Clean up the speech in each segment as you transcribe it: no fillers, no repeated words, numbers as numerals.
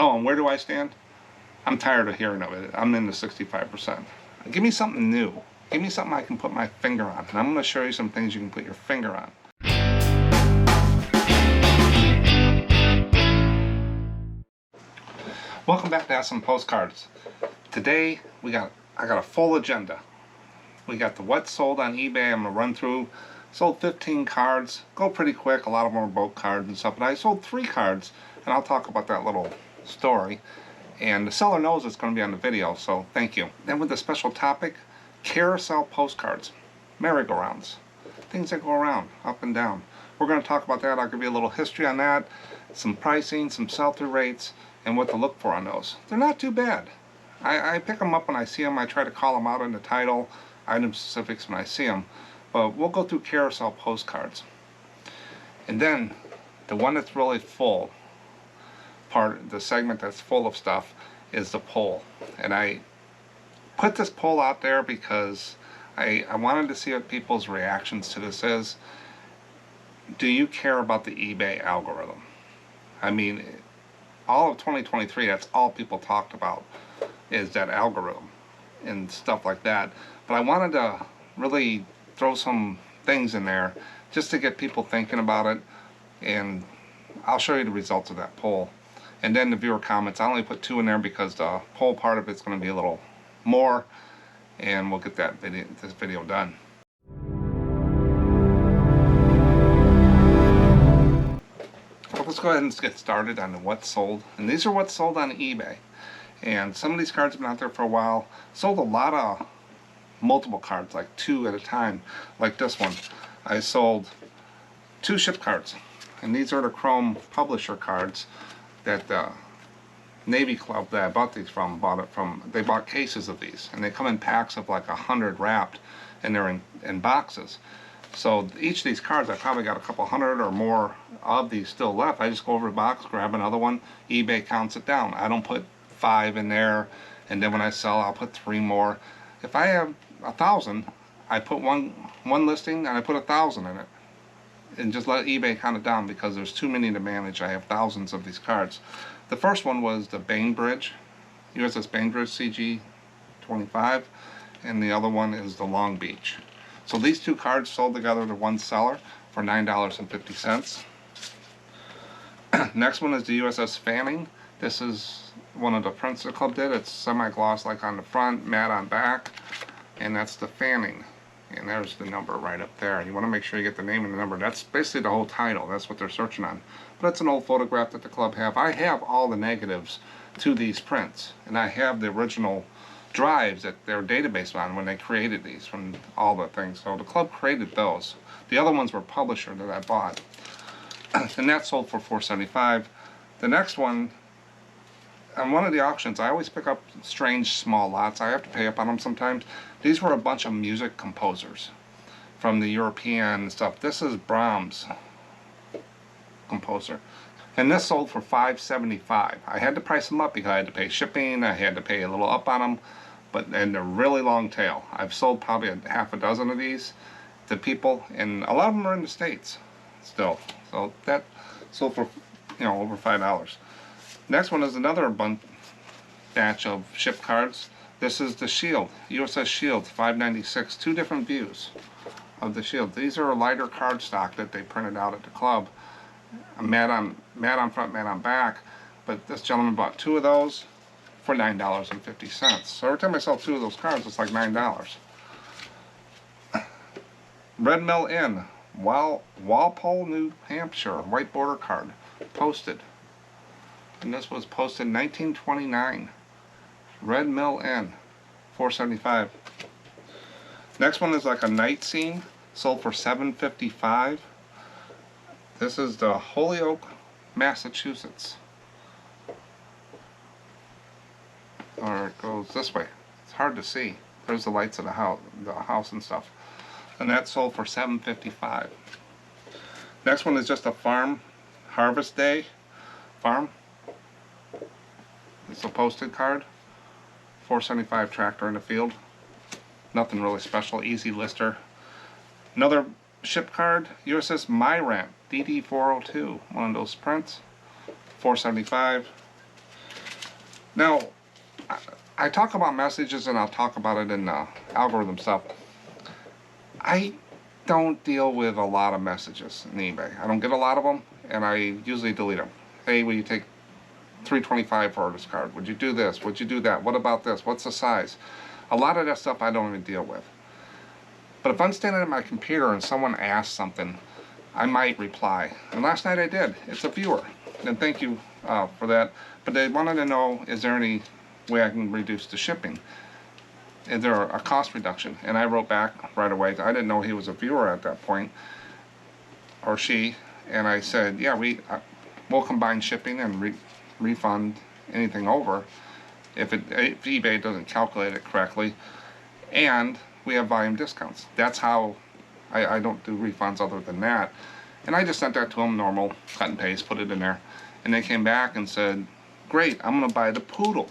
Oh, and where do I stand? I'm tired of hearing of it. I'm in the 65%. Give me something new. Give me something I can put my finger on. And I'm going to show you some things you can put your finger on. Welcome back to SMPostcards. Today I got a full agenda. We got the what sold on eBay. I'm going to run through. Sold 15 cards. Go pretty quick. A lot of them are boat cards and stuff. But I sold 3 cards, and I'll talk about that little story. And the seller knows it's going to be on the video, so thank you. Then with the special topic, Carousel postcards, merry-go-rounds, things that go around, up and down. We're going to talk about that. I'll give you a little history on that, some pricing, some sell-through rates, and what to look for on those. They're not too bad. I pick them up when I see them. I try to call them out in the title, item specifics when I see them. But we'll go through Carousel postcards. And then, the one that's really full, the segment that's full of stuff, is the poll. And I put this poll out there because I wanted to see what people's reactions to this is. Do you care about the eBay algorithm? I mean, all of 2023, that's all people talked about, is that algorithm and stuff like that. But I wanted to really throw some things in there just to get people thinking about it, and I'll show you the results of that poll. And then the viewer comments. I only put 2 in there because the poll part of it's going to be a little more, and we'll get this video done. So let's go ahead and get started on the what's sold. And these are what's sold on eBay. And some of these cards have been out there for a while. Sold a lot of multiple cards, like 2 at a time, like this one. I sold 2 ship cards, and these are the Chrome publisher cards that the Navy Club that I bought these from they bought cases of these, and they come in packs of like 100 wrapped, and they're in boxes. So each of these cards, I probably got a couple hundred or more of these still left. I just go over the box, grab another one, eBay counts it down. I don't put 5 in there, and then when I sell, I'll put 3 more. If I have 1,000, I put one listing and I put 1,000 in it, and just let eBay count it down because there's too many to manage. I have thousands of these cards. The first one was the Bainbridge, USS Bainbridge CG-25, and the other one is the Long Beach. So these 2 cards sold together to one seller for $9.50. Next one is the USS Fanning. This is one of the prints the club did. It's semi-gloss like on the front, matte on back, and that's the Fanning. And there's the number right up there. You want to make sure you get the name and the number. That's basically the whole title. That's what they're searching on. But it's an old photograph that the club have. I have all the negatives to these prints, and I have the original drives that their database on when they created these from all the things. So the club created those. The other ones were publisher that I bought. And that sold for $4.75. The next one, on one of the auctions, I always pick up strange small lots. I have to pay up on them sometimes. These were a bunch of music composers from the European stuff. This is Brahms composer. And this sold for $5.75. I had to price them up because I had to pay shipping. I had to pay a little up on them. And they're really long tail. I've sold probably half a dozen of these to people, and a lot of them are in the States still. So that sold for, over $5. Next one is another batch of ship cards. This is the Shield, USS Shield, $5.96. 2 different views of the Shield. These are a lighter card stock that they printed out at the club. Matte on front, matte on back. But this gentleman bought 2 of those for $9.50. So every time I sell 2 of those cards, it's like $9. Red Mill Inn, Walpole, New Hampshire, white border card, posted. And this was posted in 1929. Red Mill Inn, $4.75. Next one is like a night scene, sold for $7.55. This is the Holyoke, Massachusetts. Or it goes this way. It's hard to see. There's the lights of the house and stuff. And that sold for $7.55. Next one is just a farm, Harvest Day farm. It's a posted card. $4.75 tractor in the field. Nothing really special, easy lister. Another ship card, USS Myramp, DD402, one of those prints, $4.75. Now, I talk about messages and I'll talk about it in the algorithm stuff. I don't deal with a lot of messages in eBay. I don't get a lot of them, and I usually delete them. Hey, will you take $3.25 for this card? Would you do this? Would you do that? What about this? What's the size? A lot of that stuff I don't even deal with. But if I'm standing at my computer and someone asks something, I might reply. And last night I did. It's a viewer. And thank you for that. But they wanted to know, is there any way I can reduce the shipping? Is there a cost reduction? And I wrote back right away. I didn't know he was a viewer at that point, or she. And I said, yeah, we'll combine shipping and refund anything over if eBay doesn't calculate it correctly. And we have volume discounts. That's how I don't do refunds other than that. And I just sent that to them, normal, cut and paste, put it in there. And they came back and said, great, I'm going to buy the poodle.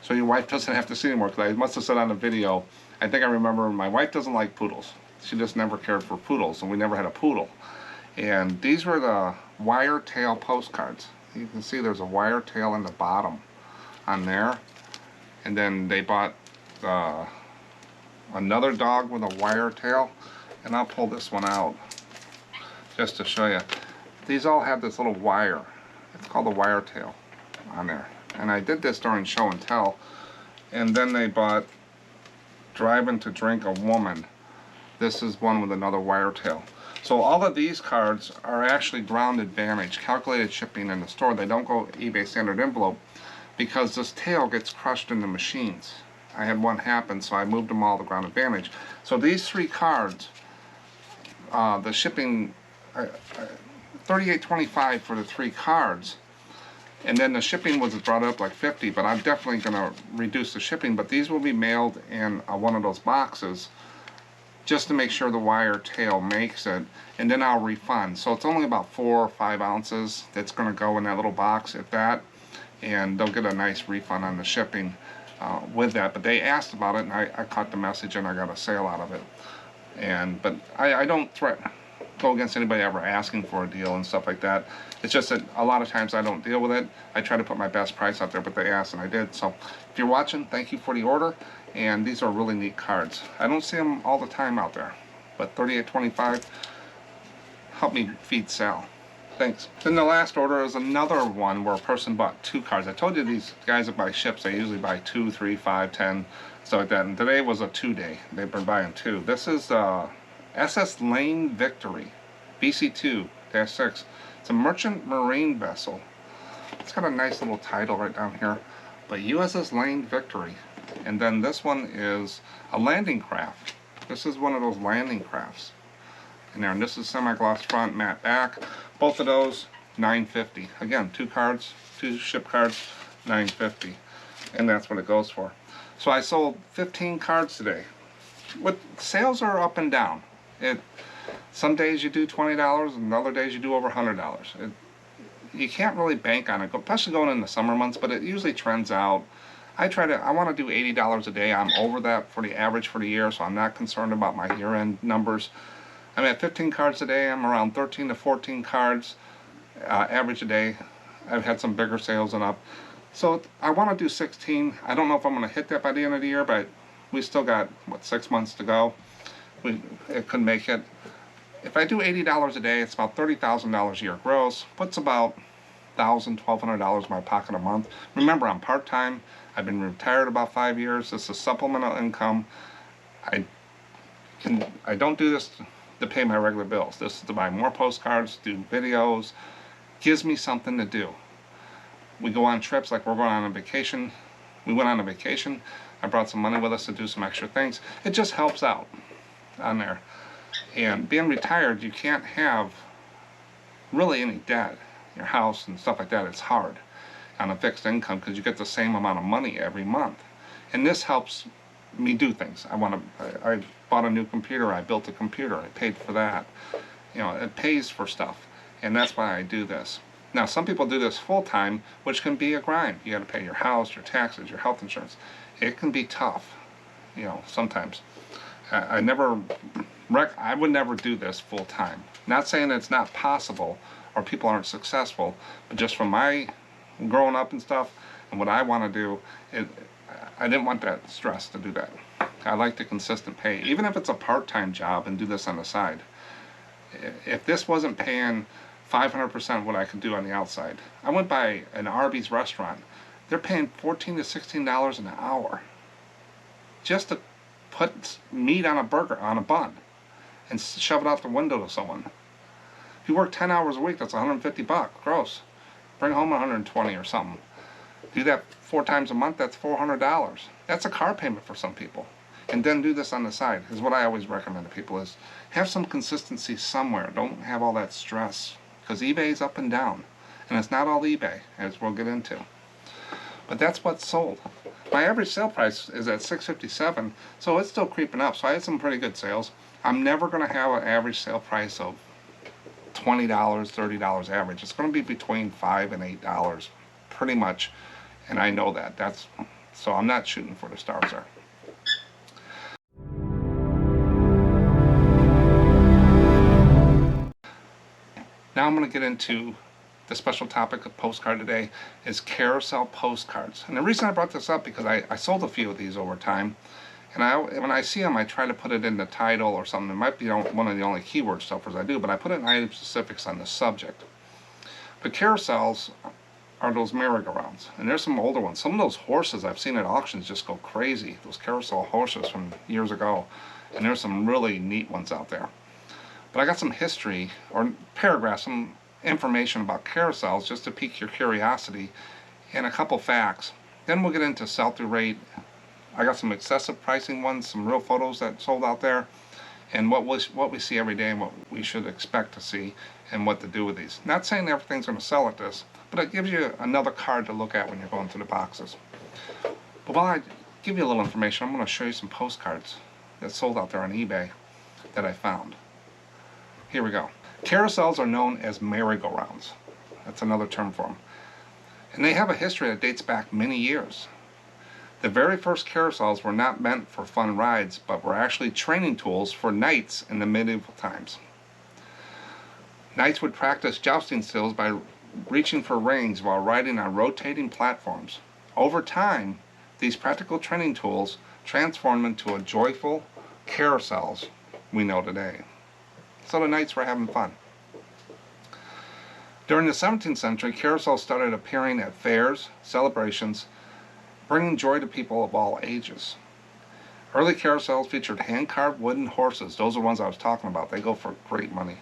So your wife doesn't have to see anymore, because I must have said on the video, I think I remember, my wife doesn't like poodles. She just never cared for poodles, and we never had a poodle. And these were the wire tail postcards. You can see there's a wire tail in the bottom on there. And then they bought another dog with a wire tail. And I'll pull this one out just to show you. These all have this little wire. It's called a wire tail on there. And I did this during show and tell. And then they bought Driving to Drink a Woman. This is one with another wire tail. So all of these cards are actually ground advantage, calculated shipping in the store. They don't go eBay standard envelope because this tail gets crushed in the machines. I had one happen, so I moved them all to ground advantage. So these three cards, the shipping, $38.25 for the three cards. And then the shipping was brought up like $50, but I'm definitely going to reduce the shipping. But these will be mailed in one of those boxes just to make sure the wire tail makes it. And then I'll refund. So it's only about 4 or 5 ounces that's going to go in that little box, if that. And they'll get a nice refund on the shipping with that. But they asked about it, and I caught the message, and I got a sale out of it. But I don't go against anybody ever asking for a deal and stuff like that. It's just that a lot of times I don't deal with it. I try to put my best price out there, but they asked and I did. So if you're watching, thank you for the order. And these are really neat cards. I don't see them all the time out there, but $38.25 help me feed Sal. Thanks. Then the last order is another one where a person bought 2 cards. I told you these guys that buy ships, they usually buy 2, 3, 5, 10, stuff like that. And today was a 2-day. They've been buying 2. This is SS Lane Victory, BC2-6. It's a merchant marine vessel. It's got a nice little title right down here. But USS Lane Victory. And then this one is a landing craft. This is one of those landing crafts. And this is semi-gloss front, matte back. Both of those, $9.50. Again, 2 cards, 2 ship cards, $9.50. And that's what it goes for. So I sold 15 cards today. Sales are up and down. Some days you do $20, and other days you do over $100. You can't really bank on it, especially going in the summer months, but it usually trends out. I want to do $80 a day. I'm over that for the average for the year, so I'm not concerned about my year-end numbers. I'm at 15 cards a day. I'm around 13 to 14 cards average a day. I've had some bigger sales and up. So I want to do 16. I don't know if I'm going to hit that by the end of the year, but we still got, 6 months to go. It could make it. If I do $80 a day, it's about $30,000 a year gross. Puts about $1,000, $1,200 in my pocket a month. Remember, I'm part-time. I've been retired about 5 years. This is supplemental income. I don't do this to pay my regular bills. This is to buy more postcards, do videos. Gives me something to do. We go on trips, like we're going on a vacation. We went on a vacation. I brought some money with us to do some extra things. It just helps out on there. And being retired, you can't have really any debt. Your house and stuff like that, it's hard on a fixed income because you get the same amount of money every month. And this helps me do things. I bought a new computer. I built a computer. I paid for that. It pays for stuff. And that's why I do this. Now, some people do this full-time, which can be a grind. You got to pay your house, your taxes, your health insurance. It can be tough, sometimes. I would never do this full-time. Not saying it's not possible or people aren't successful, but just from my growing up and stuff, And what I want to do is, I didn't want that stress to do that. I like the consistent pay, even if it's a part-time job, and do this on the side. If this wasn't paying 500% what I could do on the outside, I went by an Arby's restaurant. They're paying $14 to $16 an hour just to put meat on a burger, on a bun, and shove it out the window to someone. If you work 10 hours a week, that's $150 gross. Bring home 120 or something. Do that 4 times a month, that's $400. That's a car payment for some people. And then do this on the side, is what I always recommend to people, is have some consistency somewhere. Don't have all that stress, because eBay is up and down. And it's not all eBay, as we'll get into. But that's what's sold. My average sale price is at $657, so it's still creeping up. So I had some pretty good sales. I'm never going to have an average sale price of $20, $30 average. It's going to be between $5 and $8, pretty much. And I know that. So I'm not shooting for the stars there. Now I'm going to get into the special topic of postcard today, is carousel postcards. And the reason I brought this up, because I sold a few of these over time, and when I see them, I try to put it in the title or something. It might be one of the only keyword stuffers I do, but I put it in item specifics on the subject. But carousels are those merry-go-rounds, and there's some older ones. Some of those horses I've seen at auctions just go crazy, those carousel horses from years ago, and there's some really neat ones out there. But I got some history, or paragraphs, some information about carousels just to pique your curiosity, and a couple facts. Then we'll get into sell-through rate. I got some excessive pricing ones, some real photos that sold out there, and what we see every day and what we should expect to see and what to do with these. Not saying everything's going to sell at this, but it gives you another card to look at when you're going through the boxes. But while I give you a little information, I'm going to show you some postcards that sold out there on eBay that I found. Here we go. Carousels are known as merry-go-rounds. That's another term for them. And they have a history that dates back many years. The very first carousels were not meant for fun rides, but were actually training tools for knights in the medieval times. Knights would practice jousting skills by reaching for rings while riding on rotating platforms. Over time, these practical training tools transformed into a joyful carousels we know today. So the knights were having fun. During the 17th century, carousels started appearing at fairs, celebrations, bringing joy to people of all ages. Early carousels featured hand-carved wooden horses. Those are the ones I was talking about. They go for great money.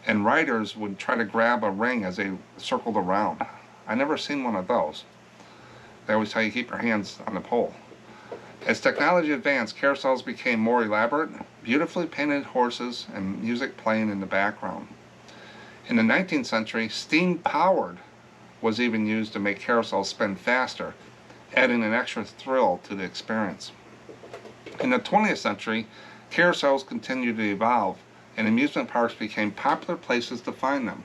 And riders would try to grab a ring as they circled around. I never seen one of those. They always tell you keep your hands on the pole. As technology advanced, carousels became more elaborate, beautifully painted horses and music playing in the background. In the 19th century, steam-powered was even used to make carousels spin faster, adding an extra thrill to the experience. In the 20th century, carousels continued to evolve, and amusement parks became popular places to find them.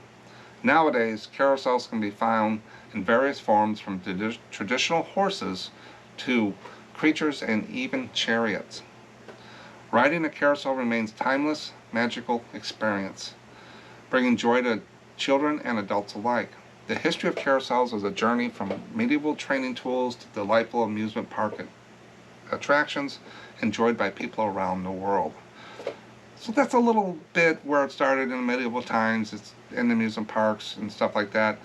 Nowadays, carousels can be found in various forms, from traditional horses to creatures and even chariots. Riding a carousel remains a timeless, magical experience, bringing joy to children and adults alike. The history of carousels is a journey from medieval training tools to delightful amusement park attractions enjoyed by people around the world. So that's a little bit where it started in the medieval times. It's in the amusement parks and stuff like that.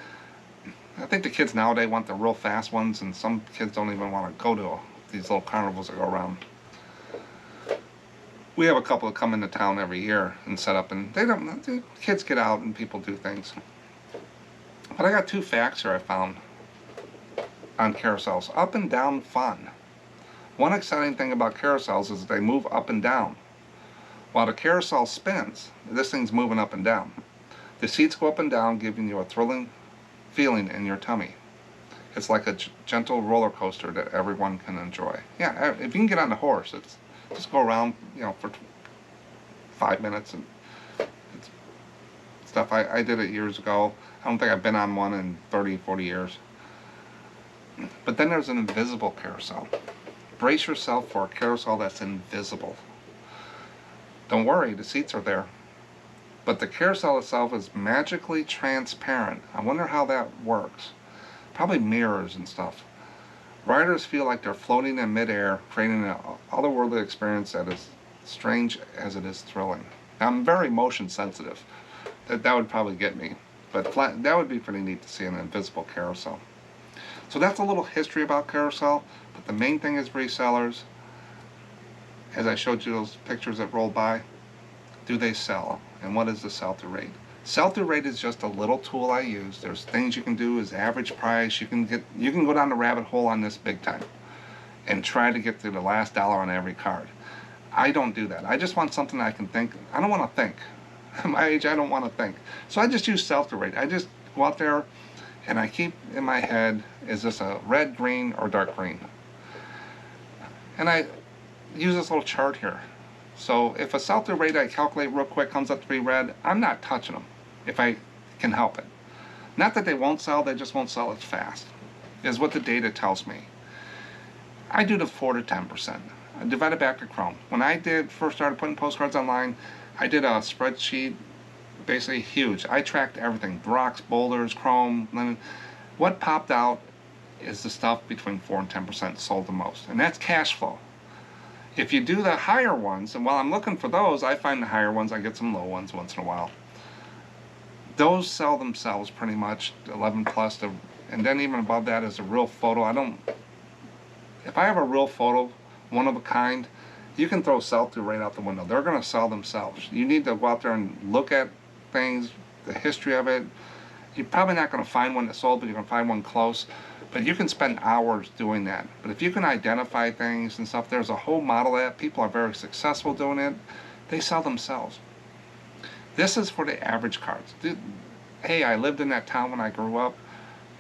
I think the kids nowadays want the real fast ones, and some kids don't even want to go to these little carnivals that go around. We have a couple that come into town every year and set up, and the kids get out and people do things. But I got two facts here I found on carousels. Up and down fun. One exciting thing about carousels is that they move up and down. While the carousel spins, this thing's moving up and down. The seats go up and down, giving you a thrilling feeling in your tummy. It's like a gentle roller coaster that everyone can enjoy. Yeah, if you can get on the horse, it's just go around, for 5 minutes and it's stuff. I did it years ago. I don't think I've been on one in 30, 40 years. But then there's an invisible carousel. Brace yourself for a carousel that's invisible. Don't worry, the seats are there. But the carousel itself is magically transparent. I wonder how that works. Probably mirrors and stuff. Riders feel like they're floating in midair, creating an otherworldly experience that is strange as it is thrilling. Now, I'm very motion sensitive. That would probably get me. But that would be pretty neat to see an invisible carousel. So that's a little history about Carousel. But the main thing is resellers. As I showed you those pictures that rolled by, do they sell? And what is the sell-through rate? Sell-through rate is just a little tool I use. There's things you can do as average price. You can go down the rabbit hole on this big time and try to get to the last dollar on every card. I don't do that. I just want something I can think. I don't want to think. At my age, I don't want to think. So I just use sell-through rate. I just go out there and I keep in my head, is this a red, green, or dark green? And I use this little chart here. So if a sell-through rate I calculate real quick comes up to be red, I'm not touching them if I can help it. Not that they won't sell, they just won't sell as fast, is what the data tells me. I do the 4 to 10%. I divide it back to Chrome. When I first started putting postcards online, I did a spreadsheet, basically huge. I tracked everything, rocks, boulders, Chrome, linen. What popped out is the stuff between 4 and 10% sold the most, and that's cash flow. If you do the higher ones, and while I'm looking for those, I find the higher ones, I get some low ones once in a while. Those sell themselves pretty much, 11 plus, and then even above that is a real photo. If I have a real photo, one of a kind, you can throw sell-through right out the window. They're going to sell themselves. You need to go out there and look at things, the history of it. You're probably not going to find one that sold, but you're going to find one close. But you can spend hours doing that. But if you can identify things and stuff, there's a whole model that people are very successful doing it. They sell themselves. This is for the average cards. Hey, I lived in that town when I grew up.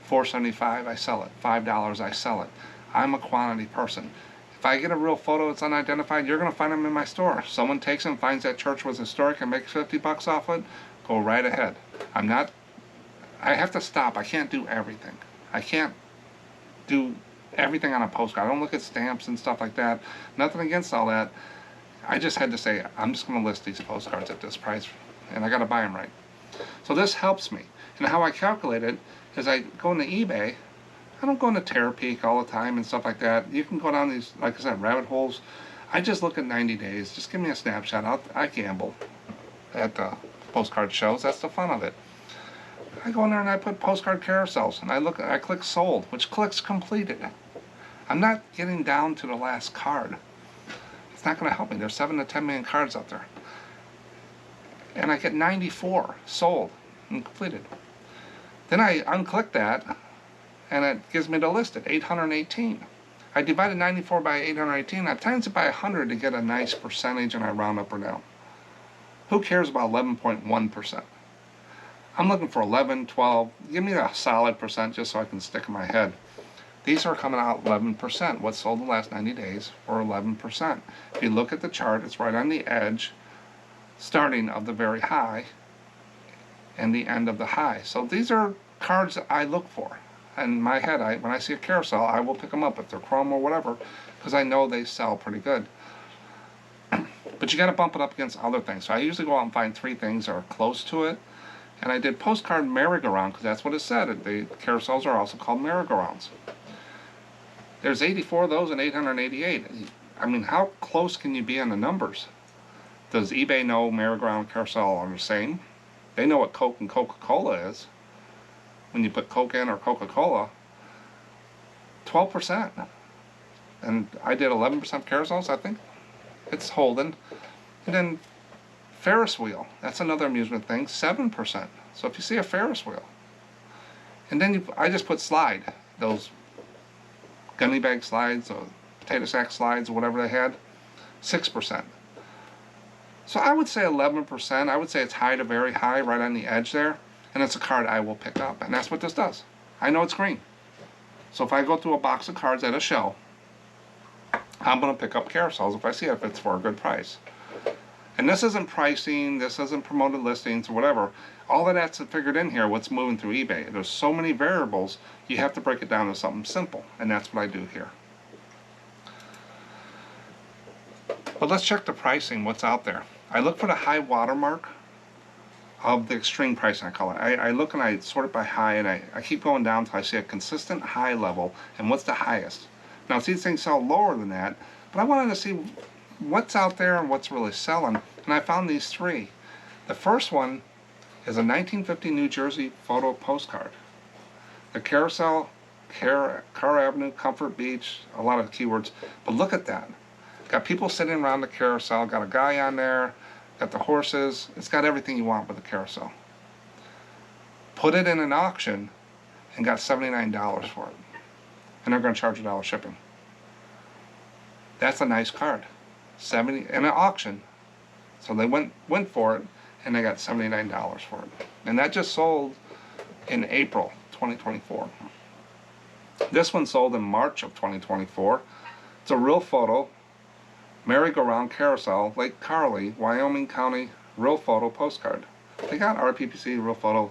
$4.75, I sell it. $5, I sell it. I'm a quantity person. If I get a real photo that's unidentified, you're going to find them in my store. Someone takes them, finds that church was historic, and makes $50 off it. Go right ahead. I have to stop. I can't do everything. I can't do everything on a postcard. I don't look at stamps and stuff like that. Nothing against all that. I just had to say, I'm just going to list these postcards at this price, and I got to buy them right. So this helps me. And how I calculate it is I go into eBay. I don't go into Terapeak all the time and stuff like that. You can go down these, like I said, rabbit holes. I just look at 90 days. Just give me a snapshot. I gamble at the postcard shows. That's the fun of it. I go in there and I put postcard carousels, and I click sold, which clicks completed. I'm not getting down to the last card. It's not going to help me. There's 7 to 10 million cards out there. And I get 94 sold and completed. Then I unclick that, and it gives me the list at 818. I divided 94 by 818. I times it by 100 to get a nice percentage, and I round up or down. Who cares about 11.1%? I'm looking for 11, 12. Give me a solid percent just so I can stick in my head. These are coming out 11%. What sold the last 90 days for 11%. If you look at the chart, it's right on the edge, starting of the very high and the end of the high. So these are cards that I look for. In my head, when I see a carousel, I will pick them up if they're chrome or whatever, because I know they sell pretty good. But you got to bump it up against other things. So I usually go out and find 3 things that are close to it. And I did postcard merry-go-round because that's what it said. The carousels are also called merry-go-rounds. There's 84 of those and 888. I mean, how close can you be on the numbers? Does eBay know merry-go-round and carousel are the same? They know what Coke and Coca-Cola is. When you put Coke in or Coca-Cola, 12%. And I did 11% carousels, I think. It's holding. And then Ferris wheel, that's another amusement thing, 7%. So if you see a Ferris wheel, and then I just put slide, those gunny bag slides or potato sack slides or whatever they had, 6%. So I would say 11%. I would say it's high to very high, right on the edge there, and it's a card I will pick up, and that's what this does. I know it's green. So if I go through a box of cards at a show, I'm going to pick up carousels if I see it, if it's for a good price. And this isn't pricing, this isn't promoted listings or whatever. All of that's figured in here, what's moving through eBay. There's so many variables, you have to break it down to something simple. And that's what I do here. But let's check the pricing, what's out there. I look for the high watermark of the extreme pricing, I call it. I look and I sort it by high, and I keep going down until I see a consistent high level. And what's the highest? Now these things sell lower than that, but I wanted to see what's out there and what's really selling, and I found these three. The first one is a 1950 New Jersey photo postcard. The Carousel, Car Avenue, Comfort Beach, a lot of keywords, but look at that. Got people sitting around the carousel, got a guy on there, got the horses, it's got everything you want with the carousel. Put it in an auction and got $79 for it. And they're going to charge $1 shipping. That's a nice card. 70 in an auction. So they went for it and they got $79 for it. And that just sold in April 2024. This one sold in March of 2024. It's a real photo. Merry-go-round carousel, Lake Carly, Wyoming County, real photo postcard. They got RPPC real photo.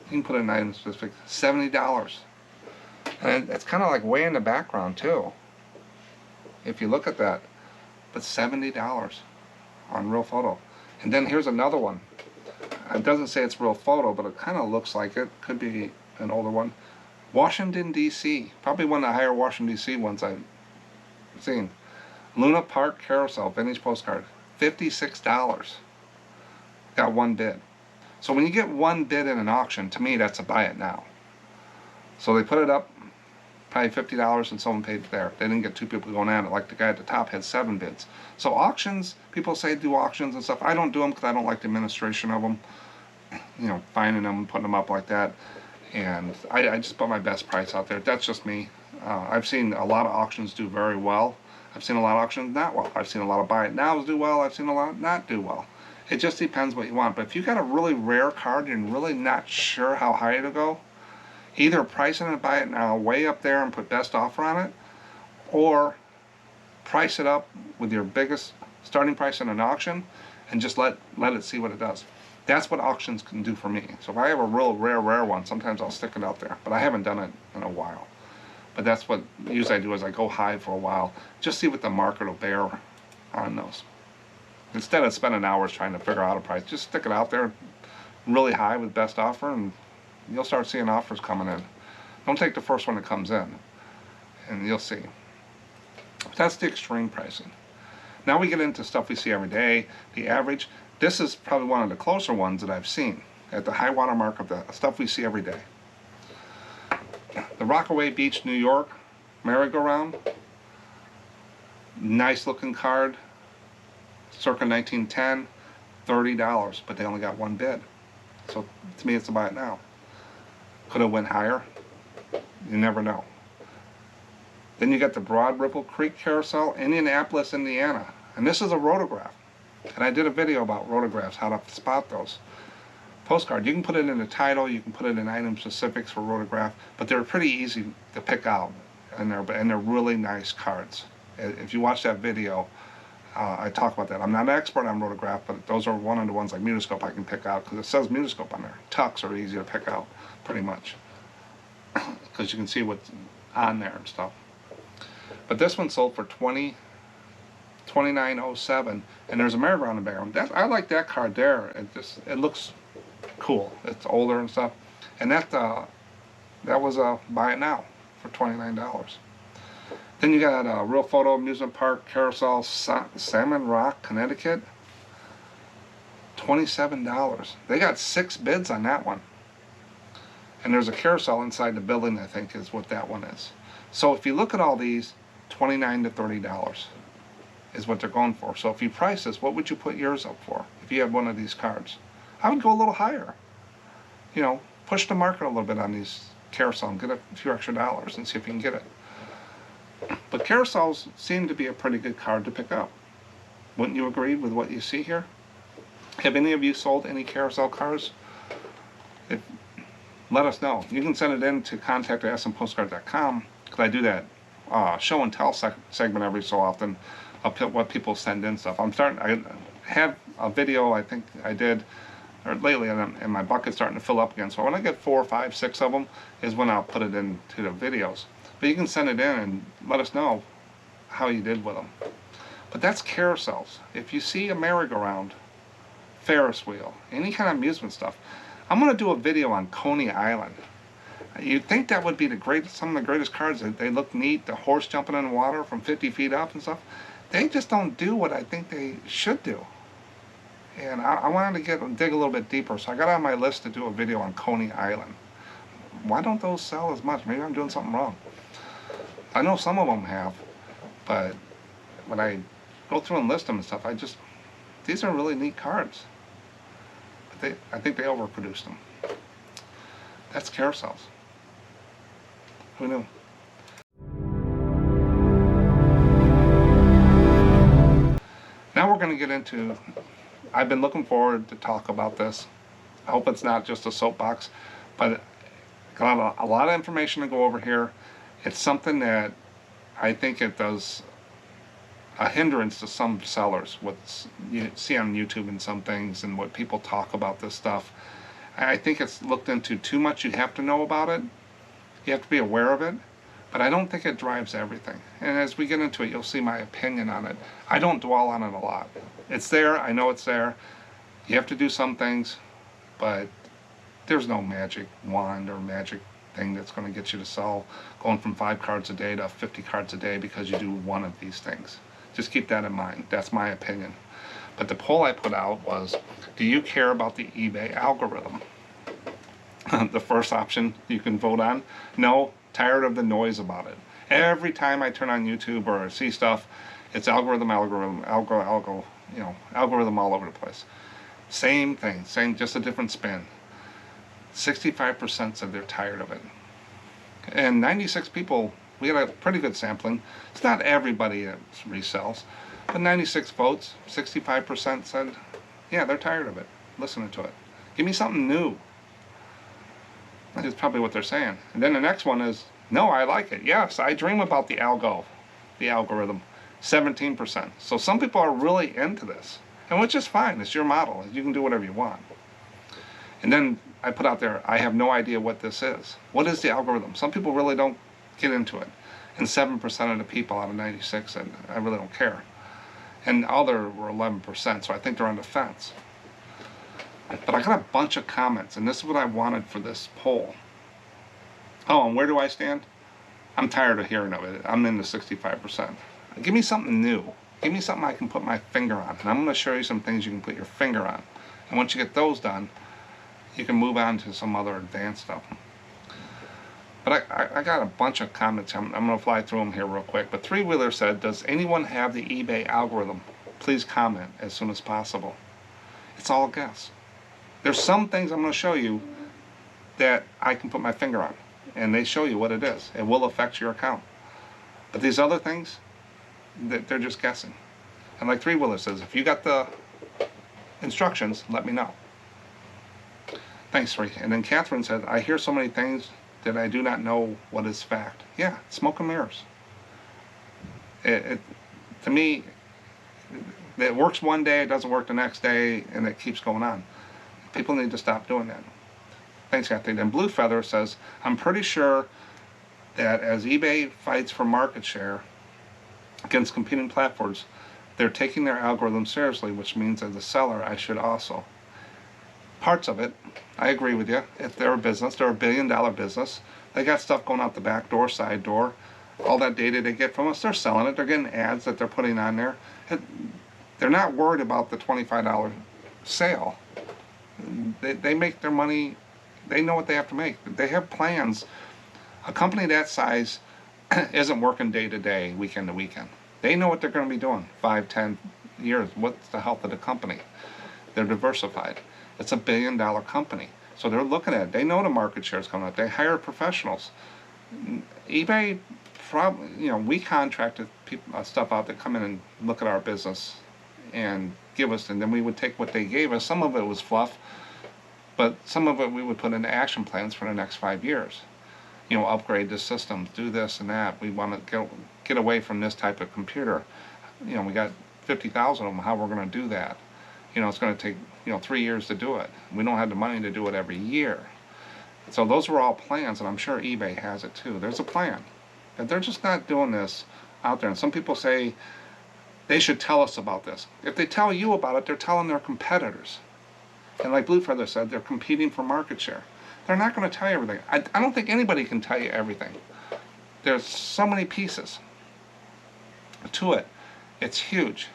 You can put in item specific, $70. And it's kind of like way in the background too, if you look at that. But $70 on real photo. And then here's another one. It doesn't say it's real photo, but it kind of looks like it. Could be an older one. Washington, D.C. Probably one of the higher Washington, D.C. ones I've seen. Luna Park Carousel, vintage postcard. $56. Got one bid. So when you get one bid in an auction, to me that's a buy it now. So they put it up, probably $50 and someone paid there. They didn't get two people going at it, like the guy at the top had 7 bids. So auctions, people say do auctions and stuff. I don't do them because I don't like the administration of them. You know, finding them and putting them up like that. And I just put my best price out there. That's just me. I've seen a lot of auctions do very well. I've seen a lot of auctions not well. I've seen a lot of buy it nows do well. I've seen a lot not do well. It just depends what you want. But if you got a really rare card and you're really not sure how high to go, either price it and buy it now way up there and put best offer on it, or price it up with your biggest starting price in an auction and just let it see what it does. That's what auctions can do for me. So if I have a real rare one, sometimes I'll stick it out there. But I haven't done it in a while. But that's what usually I do, is I go high for a while, just see what the market will bear on those. Instead of spending hours trying to figure out a price, just stick it out there really high with best offer, and you'll start seeing offers coming in. Don't take the first one that comes in, and you'll see. That's the extreme pricing. Now we get into stuff we see every day, the average. This is probably one of the closer ones that I've seen, at the high water mark of the stuff we see every day. The Rockaway Beach, New York, merry-go-round. Nice looking card, circa 1910, $30, but they only got one bid. So to me it's a buy it now. Could have went higher, you never know. Then you got the Broad Ripple Creek Carousel, Indianapolis, Indiana. And this is a rotograph. And I did a video about rotographs, how to spot those. Postcard, you can put it in the title, you can put it in item specifics for rotograph, but they're pretty easy to pick out, and they're really nice cards. If you watch that video, I talk about that. I'm not an expert on rotograph, but those are one of the ones like Mutascope I can pick out, because it says Mutascope on there. Tucks are easy to pick out, pretty much, because you can see what's on there and stuff. But this one sold for $29.07, and there's a merry-go-round in the background. I like that card there. It looks cool. It's older and stuff, and that was a buy it now for $29. Then you got a Real Photo Amusement Park Carousel, Salmon Rock, Connecticut, $27. They got 6 bids on that one, and there's a carousel inside the building, I think is what that one is. So if you look at all these, $29 to $30 is what they're going for. So if you price this, what would you put yours up for if you have one of these cards? I would go a little higher. You know, push the market a little bit on these carousel and get a few extra dollars and see if you can get it. But carousels seem to be a pretty good card to pick up. Wouldn't you agree with what you see here? Have any of you sold any carousel cards? Let us know. You can send it in to contact@SMPostcard.com, because I do that show and tell segment every so often of what people send in stuff. I have a video I think I did lately, and my bucket's starting to fill up again. So when I get 4, 5, 6 of them is when I'll put it into the videos. But you can send it in and let us know how you did with them. But that's carousels. If you see a merry-go-round, Ferris wheel, any kind of amusement stuff. I'm going to do a video on Coney Island. You'd think that would be some of the greatest cards. They look neat, the horse jumping in the water from 50 feet up and stuff. They just don't do what I think they should do. And I wanted to dig a little bit deeper, so I got on my list to do a video on Coney Island. Why don't those sell as much? Maybe I'm doing something wrong. I know some of them have, but when I go through and list them and stuff, these are really neat cards. But I think they overproduced them. That's Carousels. Who knew? Now we're going to get into, I've been looking forward to talk about this. I hope it's not just a soapbox, but got a lot of information to go over here. It's something that I think it does a hindrance to some sellers, what you see on YouTube and some things, and what people talk about this stuff. I think it's looked into too much. You have to know about it. You have to be aware of it. But I don't think it drives everything. And as we get into it, you'll see my opinion on it. I don't dwell on it a lot. It's there. I know it's there. You have to do some things, but there's no magic wand or magic thing that's going to get you to sell going from 5 cards a day to 50 cards a day because you do one of these things. Just keep that in mind. That's my opinion. But the poll I put out was, do you care about the eBay algorithm? The first option you can vote on, no, tired of the noise about it. Every time I turn on YouTube or see stuff, it's algorithm all over the place. Same thing, just a different spin. 65% said they're tired of it. And 96 people, we had a pretty good sampling. It's not everybody that resells, but 96 votes, 65% said, yeah, they're tired of it, listening to it. Give me something new. That's probably what they're saying. And then the next one is, no, I like it. Yes, I dream about the algorithm. 17%. So some people are really into this, and which is fine. It's your model. You can do whatever you want. And then I put out there, I have no idea what this is. What is the algorithm? Some people really don't get into it. And 7% of the people out of 96 said, I really don't care. And other were 11%, so I think they're on the fence. But I got a bunch of comments, and this is what I wanted for this poll. Oh, and where do I stand? I'm tired of hearing of it. I'm in the 65%. Give me something new. Give me something I can put my finger on. And I'm going to show you some things you can put your finger on. And once you get those done, you can move on to some other advanced stuff. But I got a bunch of comments. I'm going to fly through them here real quick. But Three Wheeler said, does anyone have the eBay algorithm? Please comment as soon as possible. It's all a guess. There's some things I'm going to show you that I can put my finger on. And they show you what it is. It will affect your account. But these other things, they're just guessing. And like Three Wheeler says, if you got the instructions, let me know. Thanks, Three. And then Catherine said, I hear so many things that I do not know what is fact. Yeah, smoke and mirrors. To me, it works one day, it doesn't work the next day, and it keeps going on. People need to stop doing that. Thanks, Catherine. And Blue Feather says, I'm pretty sure that as eBay fights for market share against competing platforms, they're taking their algorithm seriously, which means as a seller, I should also. Parts of it, I agree with you. If they're a business, they're a $1 billion business. They got stuff going out the back door, side door. All that data they get from us, they're selling it. They're getting ads that they're putting on there. They're not worried about the $25 sale. They make their money. They know what they have to make. They have plans. A company that size isn't working day to day, weekend to weekend. They know what they're going to be doing 5, 10 years. What's the health of the company? They're diversified. It's a $1 billion company. So they're looking at it. They know the market share is coming up. They hire professionals. eBay, probably, we contracted people, stuff out that come in and look at our business and give us, and then we would take what they gave us. Some of it was fluff, but some of it we would put into action plans for the next 5 years. Upgrade the systems, do this and that. We want to get away from this type of computer. We got 50,000 of them. How we're going to do that? It's going to take 3 years to do it. We don't have the money to do it every year. So those were all plans, and I'm sure eBay has it too. There's a plan, but they're just not doing this out there. And some people say they should tell us about this. If they tell you about it, they're telling their competitors. And like Blue Feather said, they're competing for market share. They're not going to tell you everything. I don't think anybody can tell you everything. There's so many pieces to it. It's huge.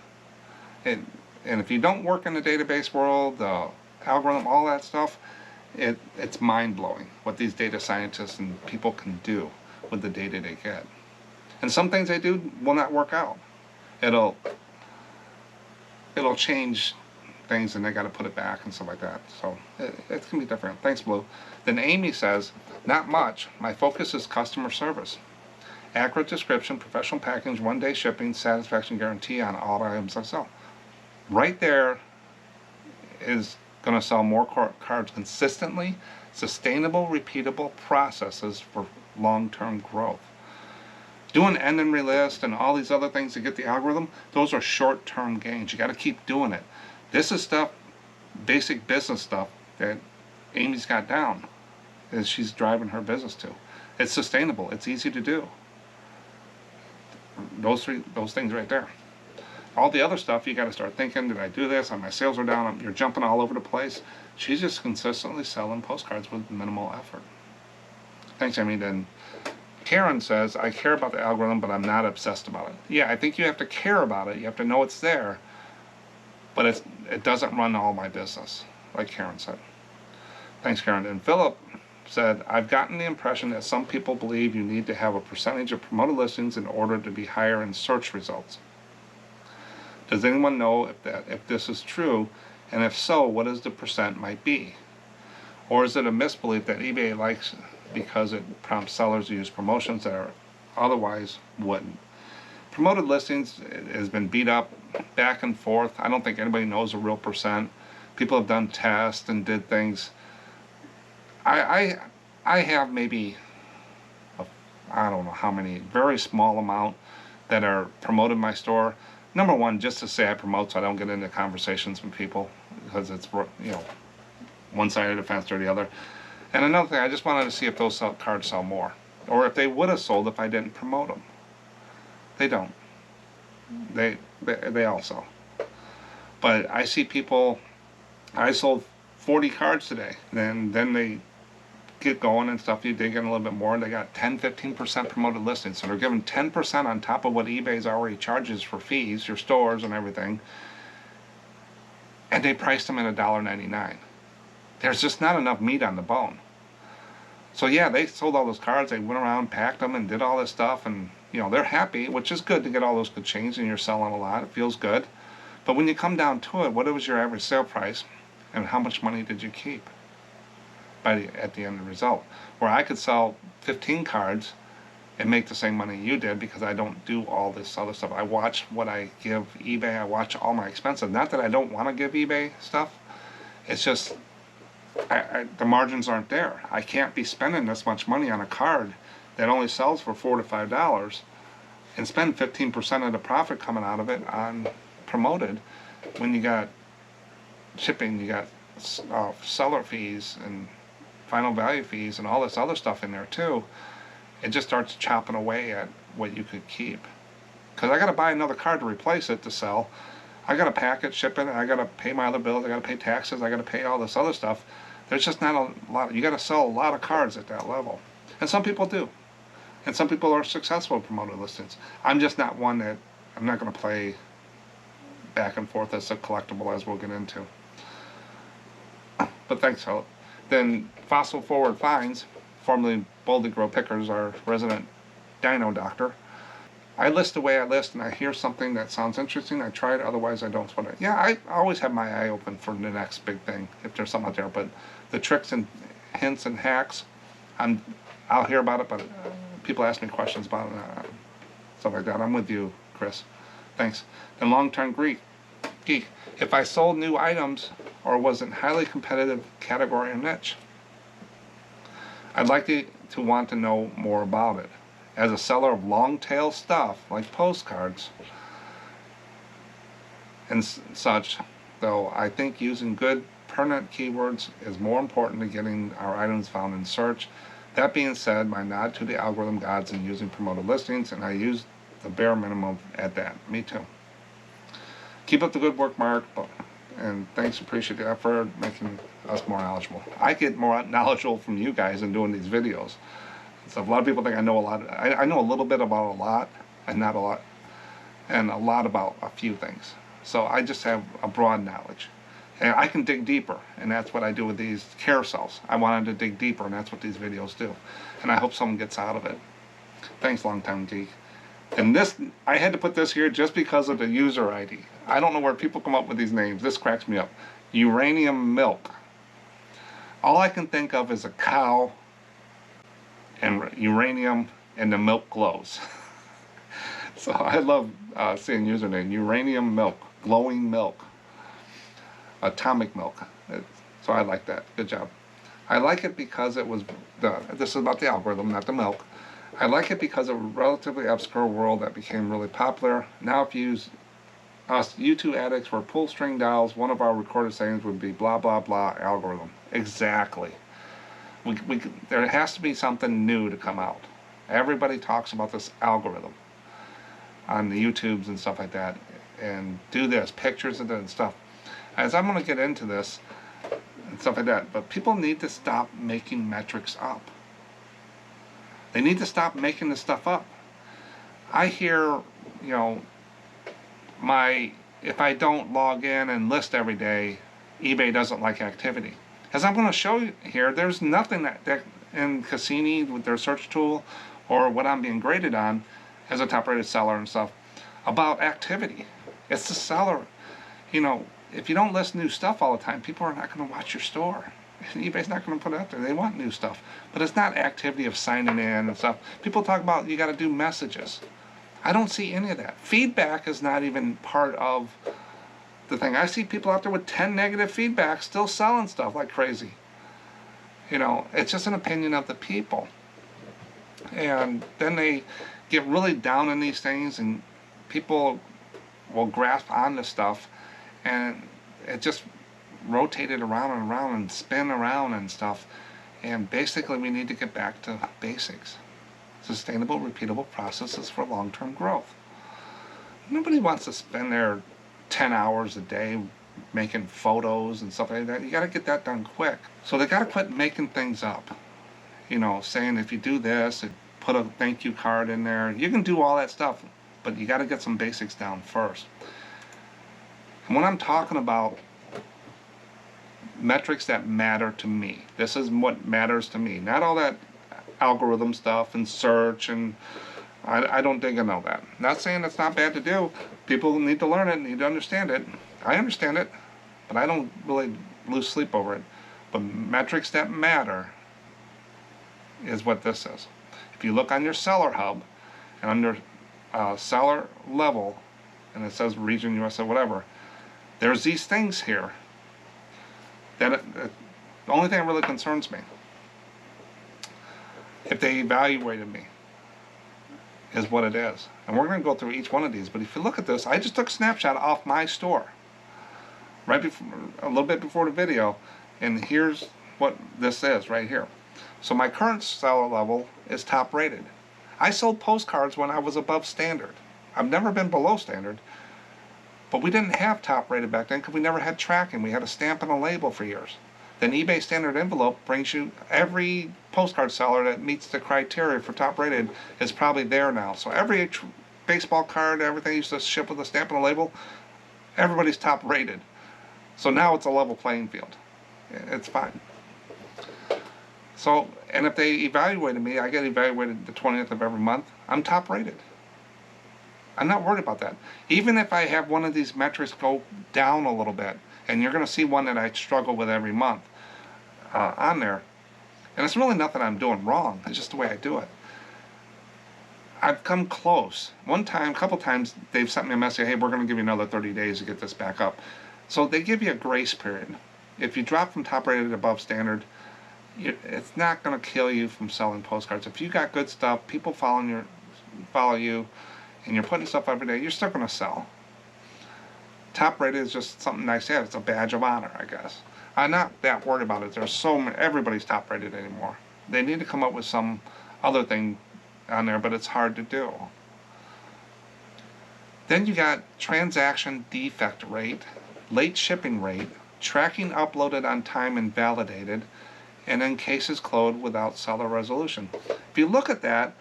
And if you don't work in the database world, the algorithm, all that stuff, it's mind-blowing what these data scientists and people can do with the data they get. And some things they do will not work out. It'll change things and they got to put it back and stuff like that. So it's going to be different. Thanks, Blue. Then Amy says, not much. My focus is customer service. Accurate description, professional packaging, one-day shipping, satisfaction guarantee on all items I sell. Right there is going to sell more cards consistently, sustainable, repeatable processes for long-term growth. Doing end and relist and all these other things to get the algorithm, those are short-term gains. You got to keep doing it. This is stuff, basic business stuff that Amy's got down, as she's driving her business to. It's sustainable. It's easy to do. Those things right there. All the other stuff, you got to start thinking, did I do this? My sales are down. You're jumping all over the place. She's just consistently selling postcards with minimal effort. Thanks, Amy. Then Karen says, I care about the algorithm, but I'm not obsessed about it. Yeah, I think you have to care about it. You have to know it's there. But it doesn't run all my business, like Karen said. Thanks, Karen. And Philip said, I've gotten the impression that some people believe you need to have a percentage of promoted listings in order to be higher in search results. Does anyone know if this is true, and if so, what is the percent might be? Or is it a misbelief that eBay likes because it prompts sellers to use promotions that are otherwise wouldn't? Promoted listings has been beat up back and forth. I don't think anybody knows a real percent. People have done tests and did things. I have maybe, I don't know how many, very small amount that are promoted in my store. Number one, just to say I promote so I don't get into conversations with people, because it's, you know, one side of the fence or the other. And another thing, I just wanted to see if those cards sell more, or if they would have sold if I didn't promote them. They don't. They all sell. But I see people, I sold 40 cards today, then they get going and stuff, you dig in a little bit more, and they got 10-15% promoted listings. So they're giving 10% on top of what eBay's already charges for fees, your stores and everything, and they priced them at $1.99. There's just not enough meat on the bone. So yeah, they sold all those cards, they went around, packed them, and did all this stuff, and you know, they're happy, which is good to get all those good chains, and you're selling a lot, it feels good. But when you come down to it, what was your average sale price, and how much money did you keep at the end of the result? Where I could sell 15 cards and make the same money you did, because I don't do all this other stuff. I watch what I give eBay, I watch all my expenses. Not that I don't want to give eBay stuff, it's just the margins aren't there. I can't be spending this much money on a card that only sells for $4 to $5 and spend 15% of the profit coming out of it on promoted, when you got shipping, you got seller fees and final value fees and all this other stuff in there too. It just starts chopping away at what you could keep. Because I got to buy another card to replace it to sell. I got to pack it, ship it, I got to pay my other bills, I got to pay taxes, I got to pay all this other stuff. There's just not a lot. You got to sell a lot of cards at that level. And some people do. And some people are successful with promoted listings. I'm just not one that, I'm not going to play back and forth as a collectible, as we'll get into. But thanks, Philip. Then Fossil Forward Finds, formerly Boldly Grow Pickers, our resident dino doctor. I list the way I list, and I hear something that sounds interesting, I try it, otherwise I don't sweat it. Yeah, I always have my eye open for the next big thing, if there's something out there. But the tricks and hints and hacks, I'll hear about it, but people ask me questions about it, stuff like that. I'm with you, Chris. Thanks. Then Long-Term Geek. If I sold new items or was in highly competitive category or niche, I'd like to want to know more about it. As a seller of long-tail stuff like postcards and such, though, I think using good pertinent keywords is more important to getting our items found in search. That being said, my nod to the algorithm gods in using promoted listings, and I use the bare minimum at that. Me too. Keep up the good work, Mark, and thanks, appreciate the effort making us more knowledgeable. I get more knowledgeable from you guys in doing these videos. So a lot of people think I know a lot. I know a little bit about a lot, and not a lot, and a lot about a few things. So I just have a broad knowledge. And I can dig deeper, and that's what I do with these carousels. I wanted to dig deeper, and that's what these videos do. And I hope someone gets out of it. Thanks, Longtime Geek. And this, I had to put this here just because of the user ID. I don't know where people come up with these names. This cracks me up. Uranium milk. All I can think of is a cow and uranium, and the milk glows. So I love seeing username uranium milk, glowing milk, atomic milk. So I like that. Good job. I like it because it was this is about the algorithm, not the milk. I like it because of a relatively obscure world that became really popular. Now if you use us YouTube addicts were pull string dials, one of our recorded sayings would be blah blah blah algorithm. Exactly. There has to be something new to come out. Everybody talks about this algorithm on the YouTubes and stuff like that, and do this, pictures of it and stuff. As I'm going to get into this and stuff like that, but people need to stop making metrics up. They need to stop making this stuff up. I hear, you know, if I don't log in and list every day, eBay doesn't like activity. As I'm going to show you here, there's nothing that in Cassini with their search tool, or what I'm being graded on as a top-rated seller and stuff, about activity. It's the seller. You know, if you don't list new stuff all the time, people are not going to watch your store. eBay's not going to put it out there. They want new stuff. But it's not activity of signing in and stuff. People talk about you got to do messages. I don't see any of that. Feedback is not even part of the thing. I see people out there with 10 negative feedback still selling stuff like crazy. You know, it's just an opinion of the people. And then they get really down in these things, and people will grasp onto stuff, and it just rotated around and around and spin around and stuff. And basically we need to get back to basics. Sustainable, repeatable processes for long-term growth. Nobody wants to spend their 10 hours a day making photos and stuff like that. You got to get that done quick. So they got to quit making things up. You know, saying if you do this, put a thank you card in there. You can do all that stuff, but you got to get some basics down first. And when I'm talking about metrics that matter to me, this is what matters to me. Not all that algorithm stuff and search, and I don't dig into all that. Not saying it's not bad to do. People need to learn it, need to understand it. I understand it, but I don't really lose sleep over it. But metrics that matter is what this is. If you look on your seller hub, and under seller level, and it says region, USA, whatever, there's these things here that the only thing that really concerns me, if they evaluated me, is what it is. And we're going to go through each one of these, but if you look at this, I just took a snapshot off my store right before, a little bit before the video, and here's what this is right here. So my current seller level is top rated. I sold postcards when I was above standard. I've never been below standard, but we didn't have top rated back then because we never had tracking. We had a stamp and a label for years. Then eBay standard envelope brings you every postcard seller that meets the criteria for top rated is probably there now. So every baseball card, everything used to ship with a stamp and a label, everybody's top rated. So now it's a level playing field. It's fine. So, and if they evaluated me, I get evaluated the 20th of every month, I'm top rated. I'm not worried about that. Even if I have one of these metrics go down a little bit, and you're going to see one that I struggle with every month on there, and it's really nothing I'm doing wrong, it's just the way I do it. I've come close. One time, a couple times, they've sent me a message, hey, we're going to give you another 30 days to get this back up. So they give you a grace period. If you drop from top rated above standard, it's not going to kill you from selling postcards. If you got good stuff, people follow you, and you're putting stuff every day, you're still going to sell. Top rated is just something nice to have. It's a badge of honor, I guess. I'm not that worried about it. There's so many, everybody's top rated anymore. They need to come up with some other thing on there, but it's hard to do. Then you got transaction defect rate, late shipping rate, tracking uploaded on time and validated, and then cases closed without seller resolution. If you look at that,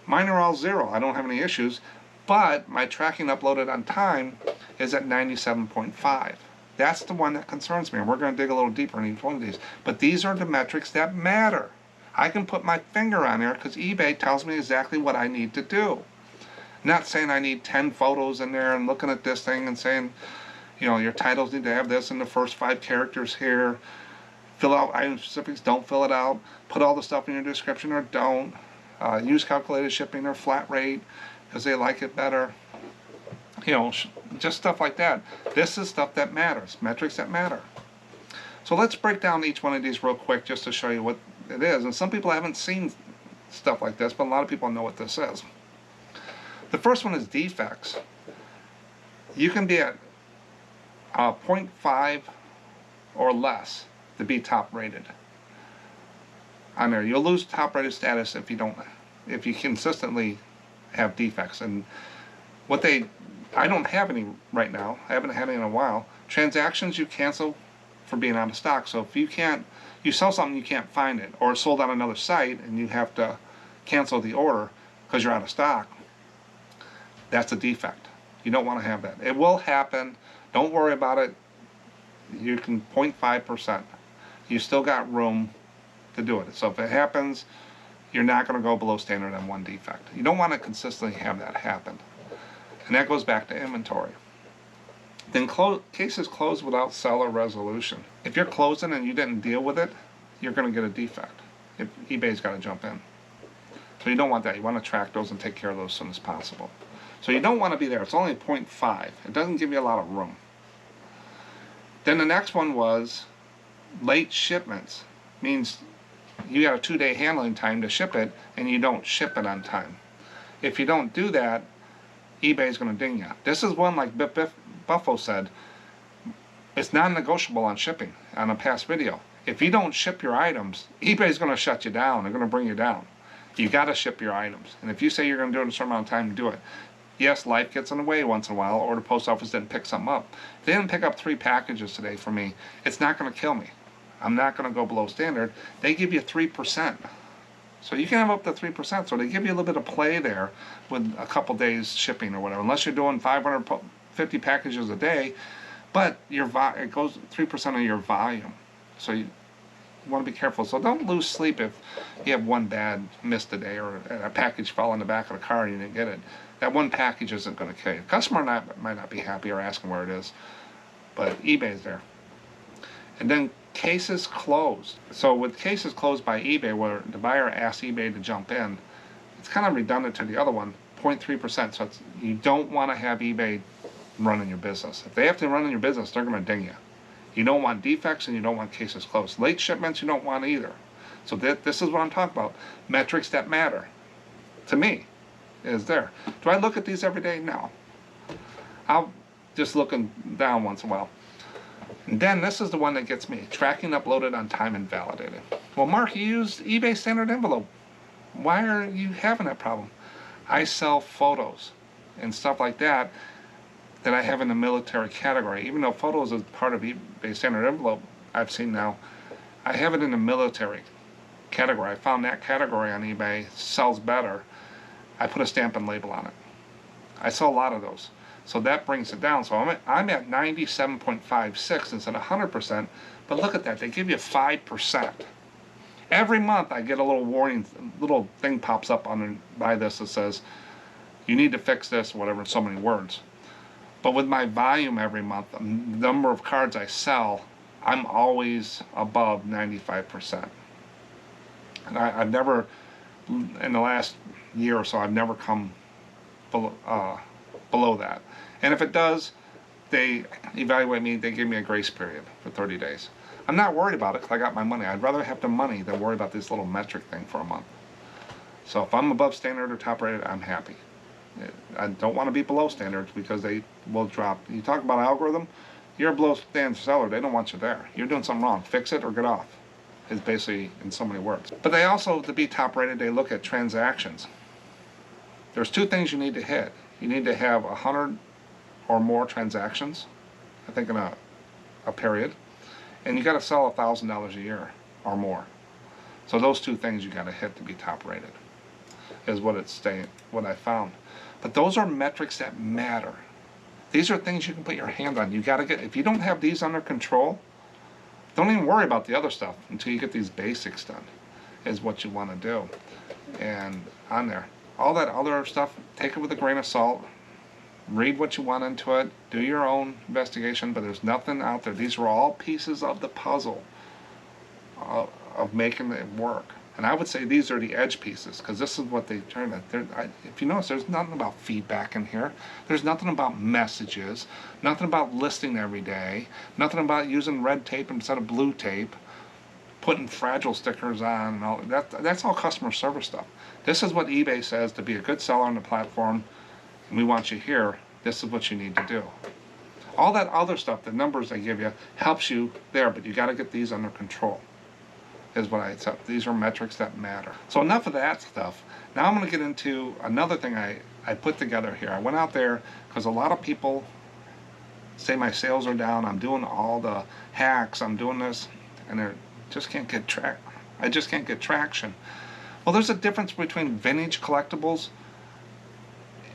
mine are all 0. I don't have any issues, but my tracking uploaded on time is at 97.5. That's the one that concerns me, and we're going to dig a little deeper in each one of these. But these are the metrics that matter. I can put my finger on there because eBay tells me exactly what I need to do. Not saying I need 10 photos in there and looking at this thing and saying, you know, your titles need to have this in the first 5 characters here. Fill out item specifics, don't fill it out. Put all the stuff in your description or don't. Use calculated shipping or flat rate because they like it better. You know, just stuff like that. This is stuff that matters, metrics that matter. So let's break down each one of these real quick just to show you what it is. And some people haven't seen stuff like this, but a lot of people know what this is. The first one is defects. You can be at 0.5 or less to be top rated on there. You'll lose top rated status if you consistently have defects. And I don't have any right now. I haven't had any in a while. Transactions you cancel for being out of stock. So if you sell something, you can't find it, or it's sold on another site and you have to cancel the order because you're out of stock, that's a defect. You don't want to have that. It will happen. Don't worry about it. You can 0.5%. You still got room to do it. So if it happens, you're not going to go below standard on one defect. You don't want to consistently have that happen. And that goes back to inventory. Then cases closed without seller resolution. If you're closing and you didn't deal with it, you're going to get a defect. eBay's got to jump in. So you don't want that. You want to track those and take care of those as soon as possible. So you don't want to be there. It's only 0.5. It doesn't give you a lot of room. Then the next one was late shipments. Means you got a 2-day handling time to ship it and you don't ship it on time. If you don't do that, eBay's going to ding you. This is one, like Buffo said, it's non-negotiable on shipping on a past video. If you don't ship your items, eBay's going to shut you down. They're going to bring you down. You got to ship your items. And if you say you're going to do it in a certain amount of time, do it. Yes, life gets in the way once in a while, or the post office didn't pick something up. If they didn't pick up 3 packages today for me, it's not going to kill me. I'm not going to go below standard. They give you 3%. So you can have up to 3%. So they give you a little bit of play there with a couple days shipping or whatever. Unless you're doing 550 packages a day, but it goes 3% of your volume. So you want to be careful. So don't lose sleep if you have one bad miss today or a package fell in the back of the car and you didn't get it. That one package isn't going to kill you. The customer might not be happy or asking where it is, but eBay's there. And then cases closed. So with cases closed by eBay, where the buyer asks eBay to jump in, it's kind of redundant to the other one, 0.3%. So you don't want to have eBay running your business. If they have to run in your business, they're going to ding you. You don't want defects and you don't want cases closed. Late shipments you don't want either. So this is what I'm talking about. Metrics that matter. To me, is there. Do I look at these every day? No. I'll just looking down once in a while. And then this is the one that gets me. Tracking uploaded on time and validated. Well, Mark, you used eBay standard envelope. Why are you having that problem? I sell photos and stuff like that I have in the military category. Even though photos is part of eBay standard envelope, I've seen now, I have it in the military category. I found that category on eBay sells better. I put a stamp and label on it. I sell a lot of those. So that brings it down. So I'm at 97.56 instead of 100%. But look at that. They give you 5%. Every month I get a little warning, little thing pops up by this that says, you need to fix this, whatever, in so many words. But with my volume every month, the number of cards I sell, I'm always above 95%. And I've never, in the last year or so, I've never come below that. And if it does, they evaluate me, they give me a grace period for 30 days. I'm not worried about it because I got my money. I'd rather have the money than worry about this little metric thing for a month. So if I'm above standard or top rated, I'm happy. I don't want to be below standards because they will drop. You talk about algorithm, you're a below standard seller, they don't want you there. You're doing something wrong. Fix it or get off, is basically in so many words. But they also, to be top rated, they look at transactions. There's 2 things you need to hit. You need to have 100 or more transactions. I think in a a period, and you got to sell $1,000 a year or more. So those two things you got to hit to be top rated, is what I found. But those are metrics that matter. These are things you can put your hand on. You got to get, if you don't have these under control, don't even worry about the other stuff until you get these basics done, is what you want to do. And on there, all that other stuff, take it with a grain of salt. Read what you want into it. Do your own investigation, but there's nothing out there. These are all pieces of the puzzle of making it work. And I would say these are the edge pieces, because this is what they turn at. If you notice, there's nothing about feedback in here. There's nothing about messages. Nothing about listing every day. Nothing about using red tape instead of blue tape. Putting fragile stickers on and all that. That's all customer service stuff. This is what eBay says to be a good seller on the platform. And we want you here. This is what you need to do. All that other stuff, the numbers they give you, helps you there, but you got to get these under control, is what I said. These are metrics that matter. So enough of that stuff. Now I'm going to get into another thing I put together here. I went out there because a lot of people say my sales are down. I'm doing all the hacks. I'm doing this, and I just can't get traction. Well, there's a difference between vintage collectibles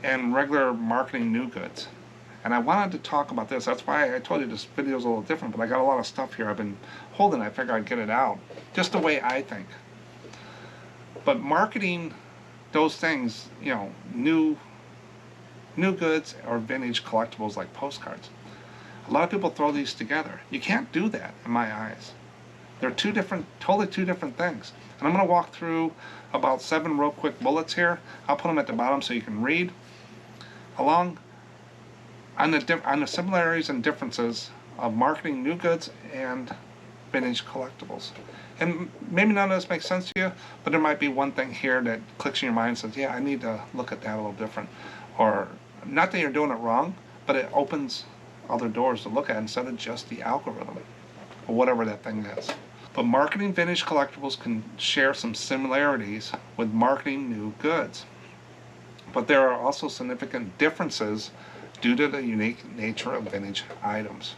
and regular marketing new goods. And I wanted to talk about this. That's why I told you this video is a little different, but I got a lot of stuff here I've been holding. I figured I'd get it out, just the way I think. But marketing those things, you know, new goods or vintage collectibles like postcards. A lot of people throw these together. You can't do that in my eyes. They're totally two different things. And I'm going to walk through about 7 real quick bullets here. I'll put them at the bottom so you can read along on the similarities and differences of marketing new goods and vintage collectibles. And maybe none of this makes sense to you, but there might be one thing here that clicks in your mind and says, yeah, I need to look at that a little different. Or, not that you're doing it wrong, but it opens other doors to look at instead of just the algorithm, or whatever that thing is. But marketing vintage collectibles can share some similarities with marketing new goods. But there are also significant differences due to the unique nature of vintage items.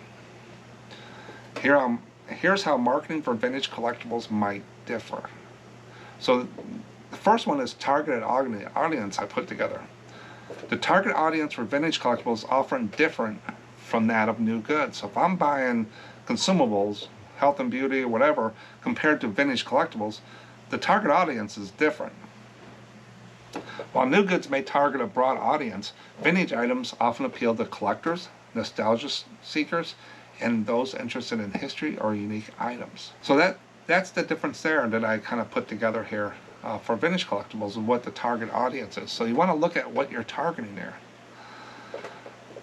Here's how marketing for vintage collectibles might differ. So the first one is targeted audience I put together. The target audience for vintage collectibles is often different from that of new goods. So if I'm buying consumables, health and beauty or whatever, compared to vintage collectibles, the target audience is different. While new goods may target a broad audience, vintage items often appeal to collectors, nostalgia seekers, and those interested in history or unique items. So that's the difference there that I kind of put together here for vintage collectibles and what the target audience is. So you want to look at what you're targeting there.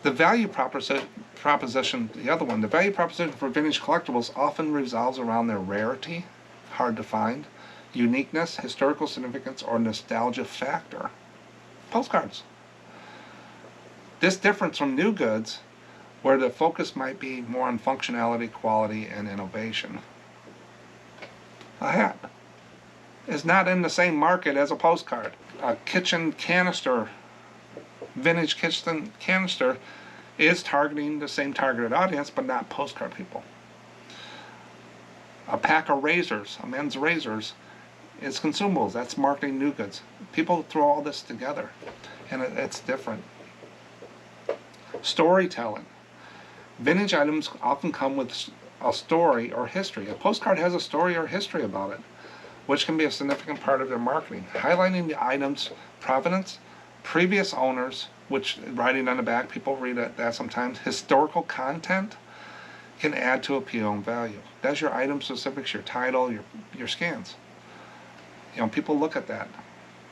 The value proposition, the other one, the value proposition for vintage collectibles often revolves around their rarity, hard to find, uniqueness, historical significance, or nostalgia factor. Postcards. This difference from new goods, where the focus might be more on functionality, quality, and innovation. A hat is not in the same market as a postcard. A kitchen canister, vintage kitchen canister, is targeting the same targeted audience, but not postcard people. A pack of razors, a men's razors, is consumables. That's marketing new goods. People throw all this together, and it's different. Storytelling. Vintage items often come with a story or history. A postcard has a story or history about it, which can be a significant part of their marketing. Highlighting the item's provenance, previous owners, which writing on the back, people read that sometimes, historical content can add to appeal and value. That's your item specifics, your title, your scans. You know, people look at that.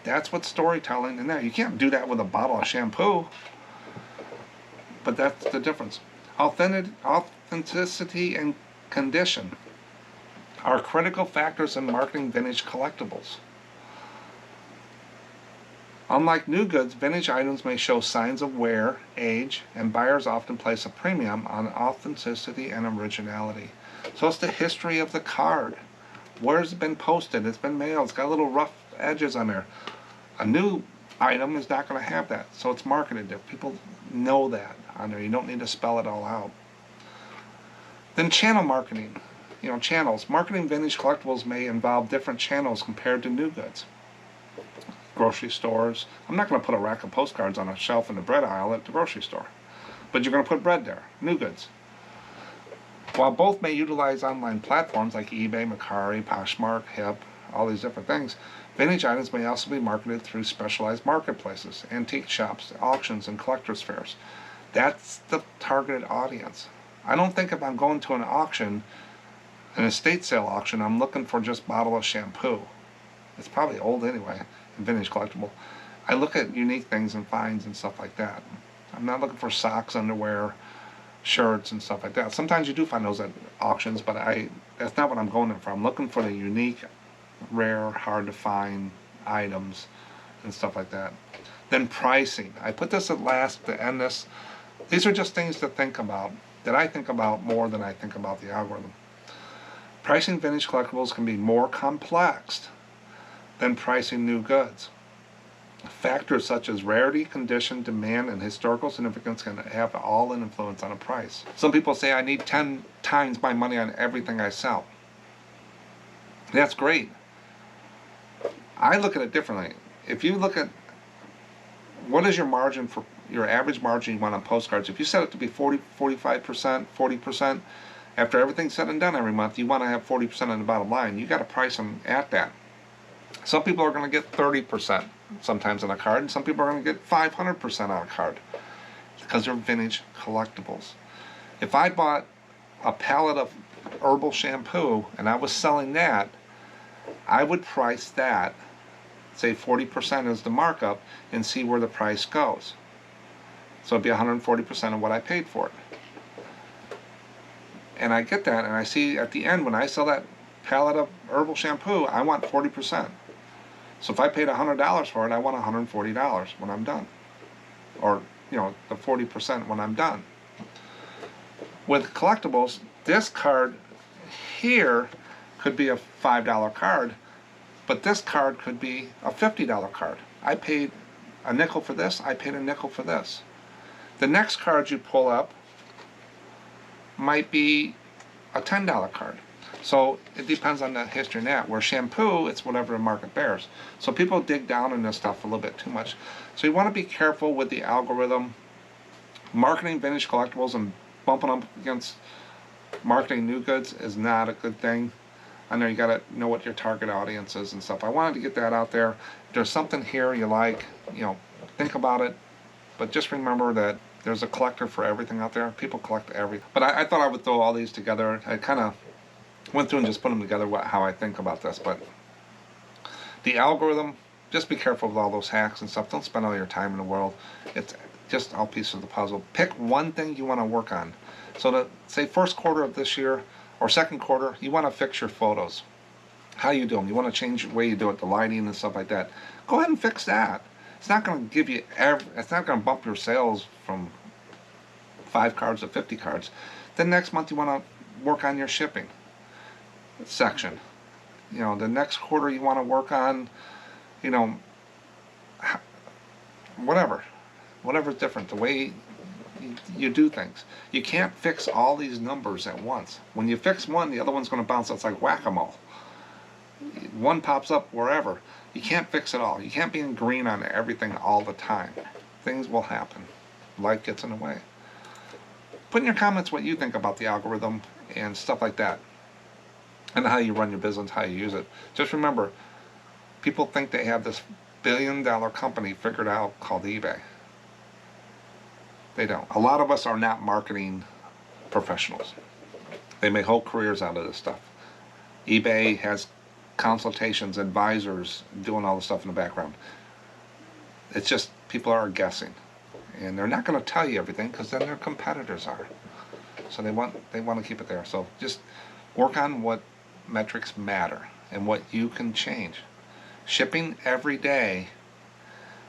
That's what storytelling in there. You can't do that with a bottle of shampoo, but that's the difference. Authenticity and condition are critical factors in marketing vintage collectibles. Unlike new goods, vintage items may show signs of wear, age, and buyers often place a premium on authenticity and originality. So it's the history of the card. Where's it been posted? It's been mailed. It's got little rough edges on there. A new item is not going to have that, so it's marketed there. People know that on there. You don't need to spell it all out. Then channel marketing. Channels. Marketing vintage collectibles may involve different channels compared to new goods. Grocery stores. I'm not going to put a rack of postcards on a shelf in the bread aisle at the grocery store. But you're going to put bread there. New goods. While both may utilize online platforms like eBay, Mercari, Poshmark, HIP, all these different things, vintage items may also be marketed through specialized marketplaces, antique shops, auctions, and collectors' fairs. That's the targeted audience. I don't think if I'm going to an auction, an estate sale auction, I'm looking for just a bottle of shampoo. It's probably old anyway, and vintage collectible. I look at unique things and finds and stuff like that. I'm not looking for socks, underwear, shirts, and stuff like that. Sometimes you do find those at auctions, but that's not what I'm going there for. I'm looking for the unique, rare, hard to find items and stuff like that. Then pricing. I put this at last to end this. These are just things to think about, that I think about more than I think about the algorithm. Pricing vintage collectibles can be more complex than pricing new goods. Factors such as rarity, condition, demand, and historical significance can have all an influence on a price. Some people say I need 10 times my money on everything I sell. That's great. I look at it differently. If you look at what is your margin for your average margin you want on postcards, if you set it to be 40, 45%, 40%, after everything's said and done every month, you want to have 40% on the bottom line. You got to price them at that. Some people are going to get 30% sometimes on a card, and some people are going to get 500% on a card because they're vintage collectibles. If I bought a pallet of herbal shampoo and I was selling that, I would price that, say 40% is the markup, and see where the price goes. So it'd be 140% of what I paid for it. And I get that, and I see at the end when I sell that pallet of herbal shampoo, I want 40%. So if I paid $100 for it, I want $140 when I'm done. Or, the 40% when I'm done. With collectibles, this card here could be a $5 card, but this card could be a $50 card. I paid a nickel for this, I paid a nickel for this. The next card you pull up might be a $10 card. So it depends on the history and that. Where shampoo, it's whatever the market bears. So people dig down in this stuff a little bit too much. So you want to be careful with the algorithm. Marketing vintage collectibles and bumping up against marketing new goods is not a good thing. I know you got to know what your target audience is and stuff. I wanted to get that out there. If there's something here you like, think about it. But just remember that there's a collector for everything out there. People collect everything. But I thought I would throw all these together. I kind of went through and just put them together, how I think about this. But the algorithm, just be careful with all those hacks and stuff. Don't spend all your time in the world. It's just all pieces of the puzzle. Pick one thing you want to work on. So to say first quarter of this year or second quarter, you want to fix your photos. How you do them. You want to change the way you do it, the lighting and stuff like that. Go ahead and fix that. It's not going to give you it's not going to bump your sales from 5 cards to 50 cards. Then next month you want to work on your shipping section. The next quarter you want to work on, whatever's different, the way you do things. You can't fix all these numbers at once. When you fix one, the other one's going to bounce. It's like whack-a-mole. One pops up wherever. You can't fix it all. You can't be in green on everything all the time. Things will happen. Life gets in the way. Put in your comments what you think about the algorithm and stuff like that, and how you run your business, how you use it. Just remember, people think they have this billion-dollar company figured out called eBay. They don't. A lot of us are not marketing professionals. They make whole careers out of this stuff. eBay has consultations, advisors, doing all the stuff in the background. It's just people are guessing. And they're not going to tell you everything because then their competitors are. So they want to keep it there. So just work on what metrics matter and what you can change. Shipping every day,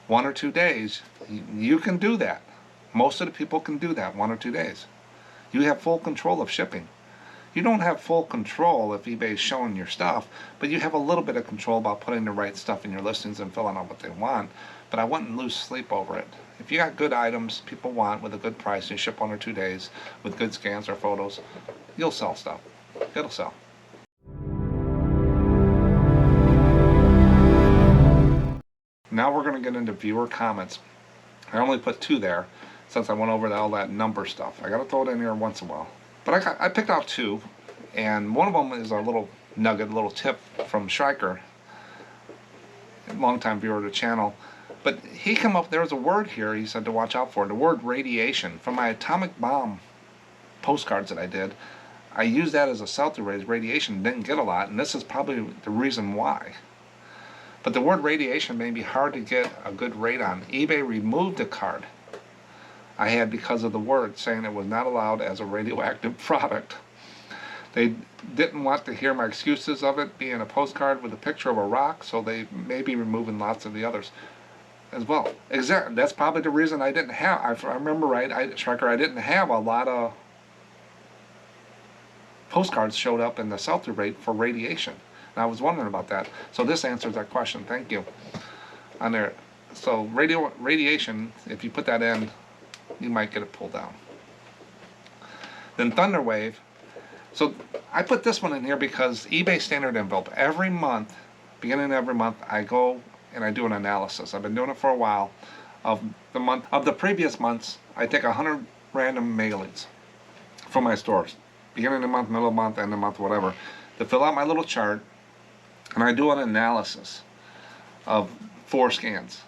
1 or 2 days, you can do that. Most of the people can do that 1 or 2 days. You have full control of shipping. You don't have full control if eBay is showing your stuff, but you have a little bit of control about putting the right stuff in your listings and filling out what they want. But I wouldn't lose sleep over it. If you got good items people want with a good price, and you ship 1 or 2 days with good scans or photos, you'll sell stuff. It'll sell. Now we're going to get into viewer comments. I only put 2 there since I went over all that number stuff. I got to throw it in here once in a while. But I picked out 2, and one of them is a little nugget, a little tip from Stryker, a longtime viewer of the channel. But he came up, there was a word here he said to watch out for, the word radiation. From my atomic bomb postcards that I did, I used that as a sell-through rate. Radiation didn't get a lot, and this is probably the reason why. But the word radiation may be hard to get a good rate on. eBay removed the card I had because of the word, saying it was not allowed as a radioactive product. They didn't want to hear my excuses of it being a postcard with a picture of a rock, so they may be removing lots of the others as well. Exactly. That's probably the reason I didn't have, if I remember right, Stryker, I didn't have a lot of postcards showed up in the sell-through rate for radiation. And I was wondering about that. So this answers that question. Thank you. On there. So radiation, if you put that in, you might get it pulled down. Then Thunderwave. So I put this one in here because eBay standard envelope. Every month, beginning of every month, I go and I do an analysis. I've been doing it for a while. Of the previous months, I take 100 random mailings from my stores. Beginning of the month, middle of the month, end of the month, whatever. To fill out my little chart. And I do an analysis of 4 scans.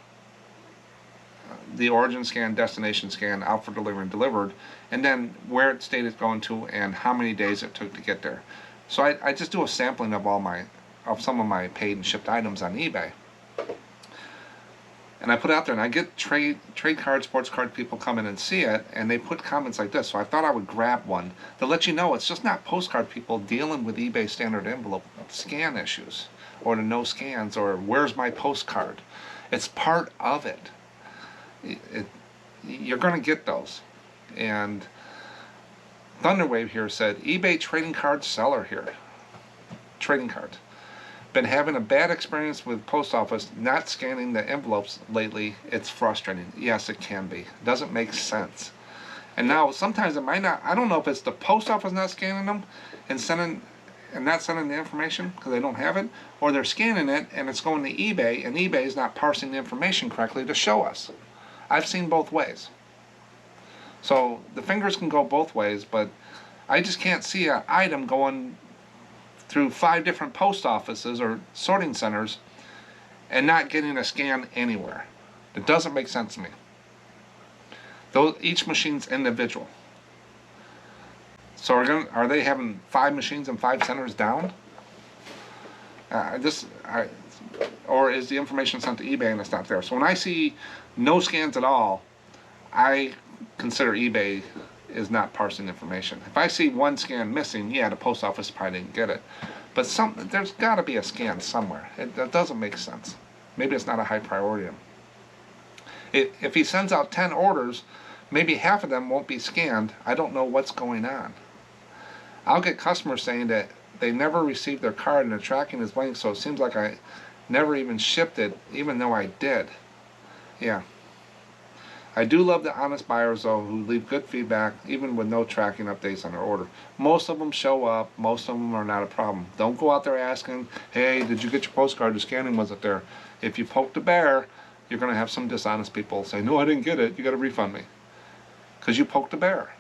The origin scan, destination scan, out for delivery and delivered, and then where it state it's going to and how many days it took to get there. So I just do a sampling of some of my paid and shipped items on eBay. And I put it out there, and I get trade card, sports card people come in and see it, and they put comments like this. So I thought I would grab one to let you know it's just not postcard people dealing with eBay standard envelope scan issues, or the no scans, or where's my postcard. It's part of it. You're going to get those. And Thunderwave here said, eBay trading card seller here. Trading cards. Been having a bad experience with post office not scanning the envelopes lately. It's frustrating. Yes, it can be. It doesn't make sense. And now sometimes it might not. I don't know if it's the post office not scanning them and not sending the information because they don't have it, or they're scanning it and it's going to eBay and eBay is not parsing the information correctly to show us. I've seen both ways. So the fingers can go both ways, but I just can't see an item going through 5 different post offices or sorting centers and not getting a scan anywhere. It doesn't make sense to me. Each machine's individual. So are they having 5 machines and 5 centers down? Or is the information sent to eBay and it's not there? So when I see no scans at all, I consider eBay is not parsing information. If I see 1 scan missing, yeah, the post office probably didn't get it. But there's got to be a scan somewhere. That doesn't make sense. Maybe it's not a high priority. If he sends out 10 orders, maybe half of them won't be scanned. I don't know what's going on. I'll get customers saying that they never received their card and the tracking is blank, so it seems like I never even shipped it, even though I did. Yeah. I do love the honest buyers, though, who leave good feedback, even with no tracking updates on their order. Most of them show up. Most of them are not a problem. Don't go out there asking, hey, did you get your postcard? The scanning wasn't there. If you poke the bear, you're going to have some dishonest people say, no, I didn't get it. You got to refund me. Because you poked the bear.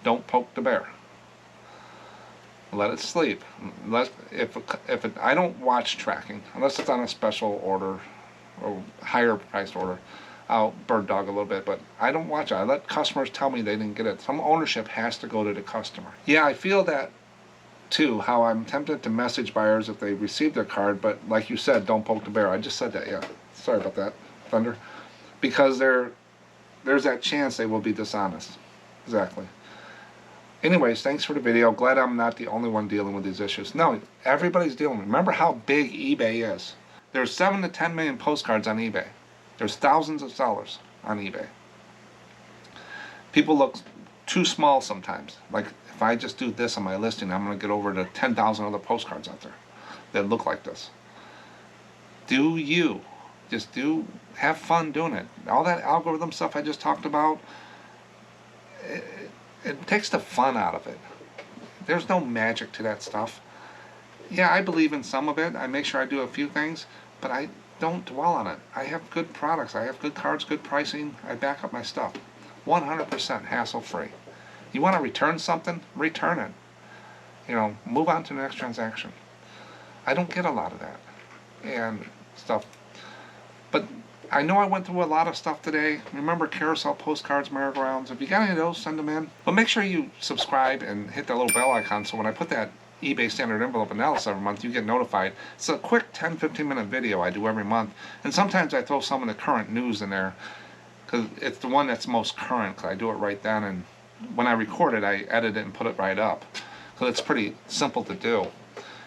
Don't poke the bear. Let it sleep. I don't watch tracking unless it's on a special order or higher priced order. I'll bird dog a little bit, but I don't watch it. I let customers tell me they didn't get it. Some ownership has to go to the customer. Yeah, I feel that too, how I'm tempted to message buyers if they receive their card, but like you said, don't poke the bear. I just said that, yeah. Sorry about that, Thunder. Because there's that chance they will be dishonest. Exactly. Anyways, thanks for the video. Glad I'm not the only one dealing with these issues. No, everybody's dealing with it. Remember how big eBay is. There's 7 to 10 million postcards on eBay. There's thousands of sellers on eBay. People look too small sometimes. Like, if I just do this on my listing, I'm going to get over to 10,000 other postcards out there that look like this. Do you. Just have fun doing it. All that algorithm stuff I just talked about, it takes the fun out of it. There's no magic to that stuff. Yeah, I believe in some of it. I make sure I do a few things, but I don't dwell on it. I have good products. I have good cards, good pricing. I back up my stuff. 100% hassle-free. You want to return something? Return it. You know, move on to the next transaction. I don't get a lot of that and stuff. But I know I went through a lot of stuff today. Remember Carousel, Postcards, merry-go-rounds. If you got any of those, send them in. But make sure you subscribe and hit that little bell icon so when I put that eBay standard envelope analysis every month, you get notified. It's a quick 10-15 minute video I do every month. And sometimes I throw some of the current news in there because it's the one that's most current because I do it right then. And when I record it, I edit it and put it right up. Because it's pretty simple to do.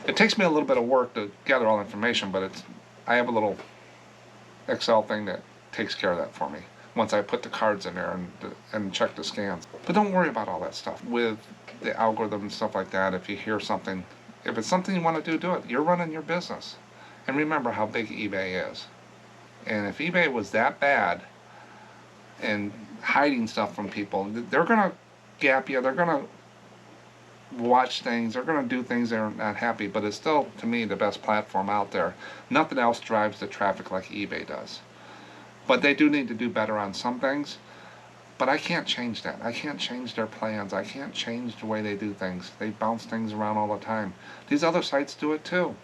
It takes me a little bit of work to gather all the information, but I have a little Excel thing that takes care of that for me once I put the cards in there and check the scans. But don't worry about all that stuff with the algorithm and stuff like that. If you hear something, if it's something you want to do, do it. You're running your business. And remember how big eBay is. And if eBay was that bad and hiding stuff from people, they're going to gap you, they're going to watch things, they're going to do things they're not happy, but it's still, to me, the best platform out there. Nothing else drives the traffic like eBay does. But they do need to do better on some things. But I can't change that. I can't change their plans. I can't change the way they do things. They bounce things around all the time. These other sites do it too.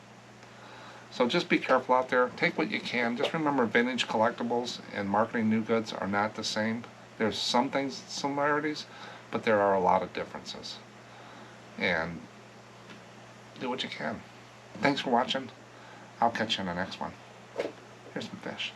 So just be careful out there. Take what you can. Just remember vintage collectibles and marketing new goods are not the same. There's some things, similarities, but there are a lot of differences. And do what you can. Thanks for watching. I'll catch you in the next one. Here's some fish.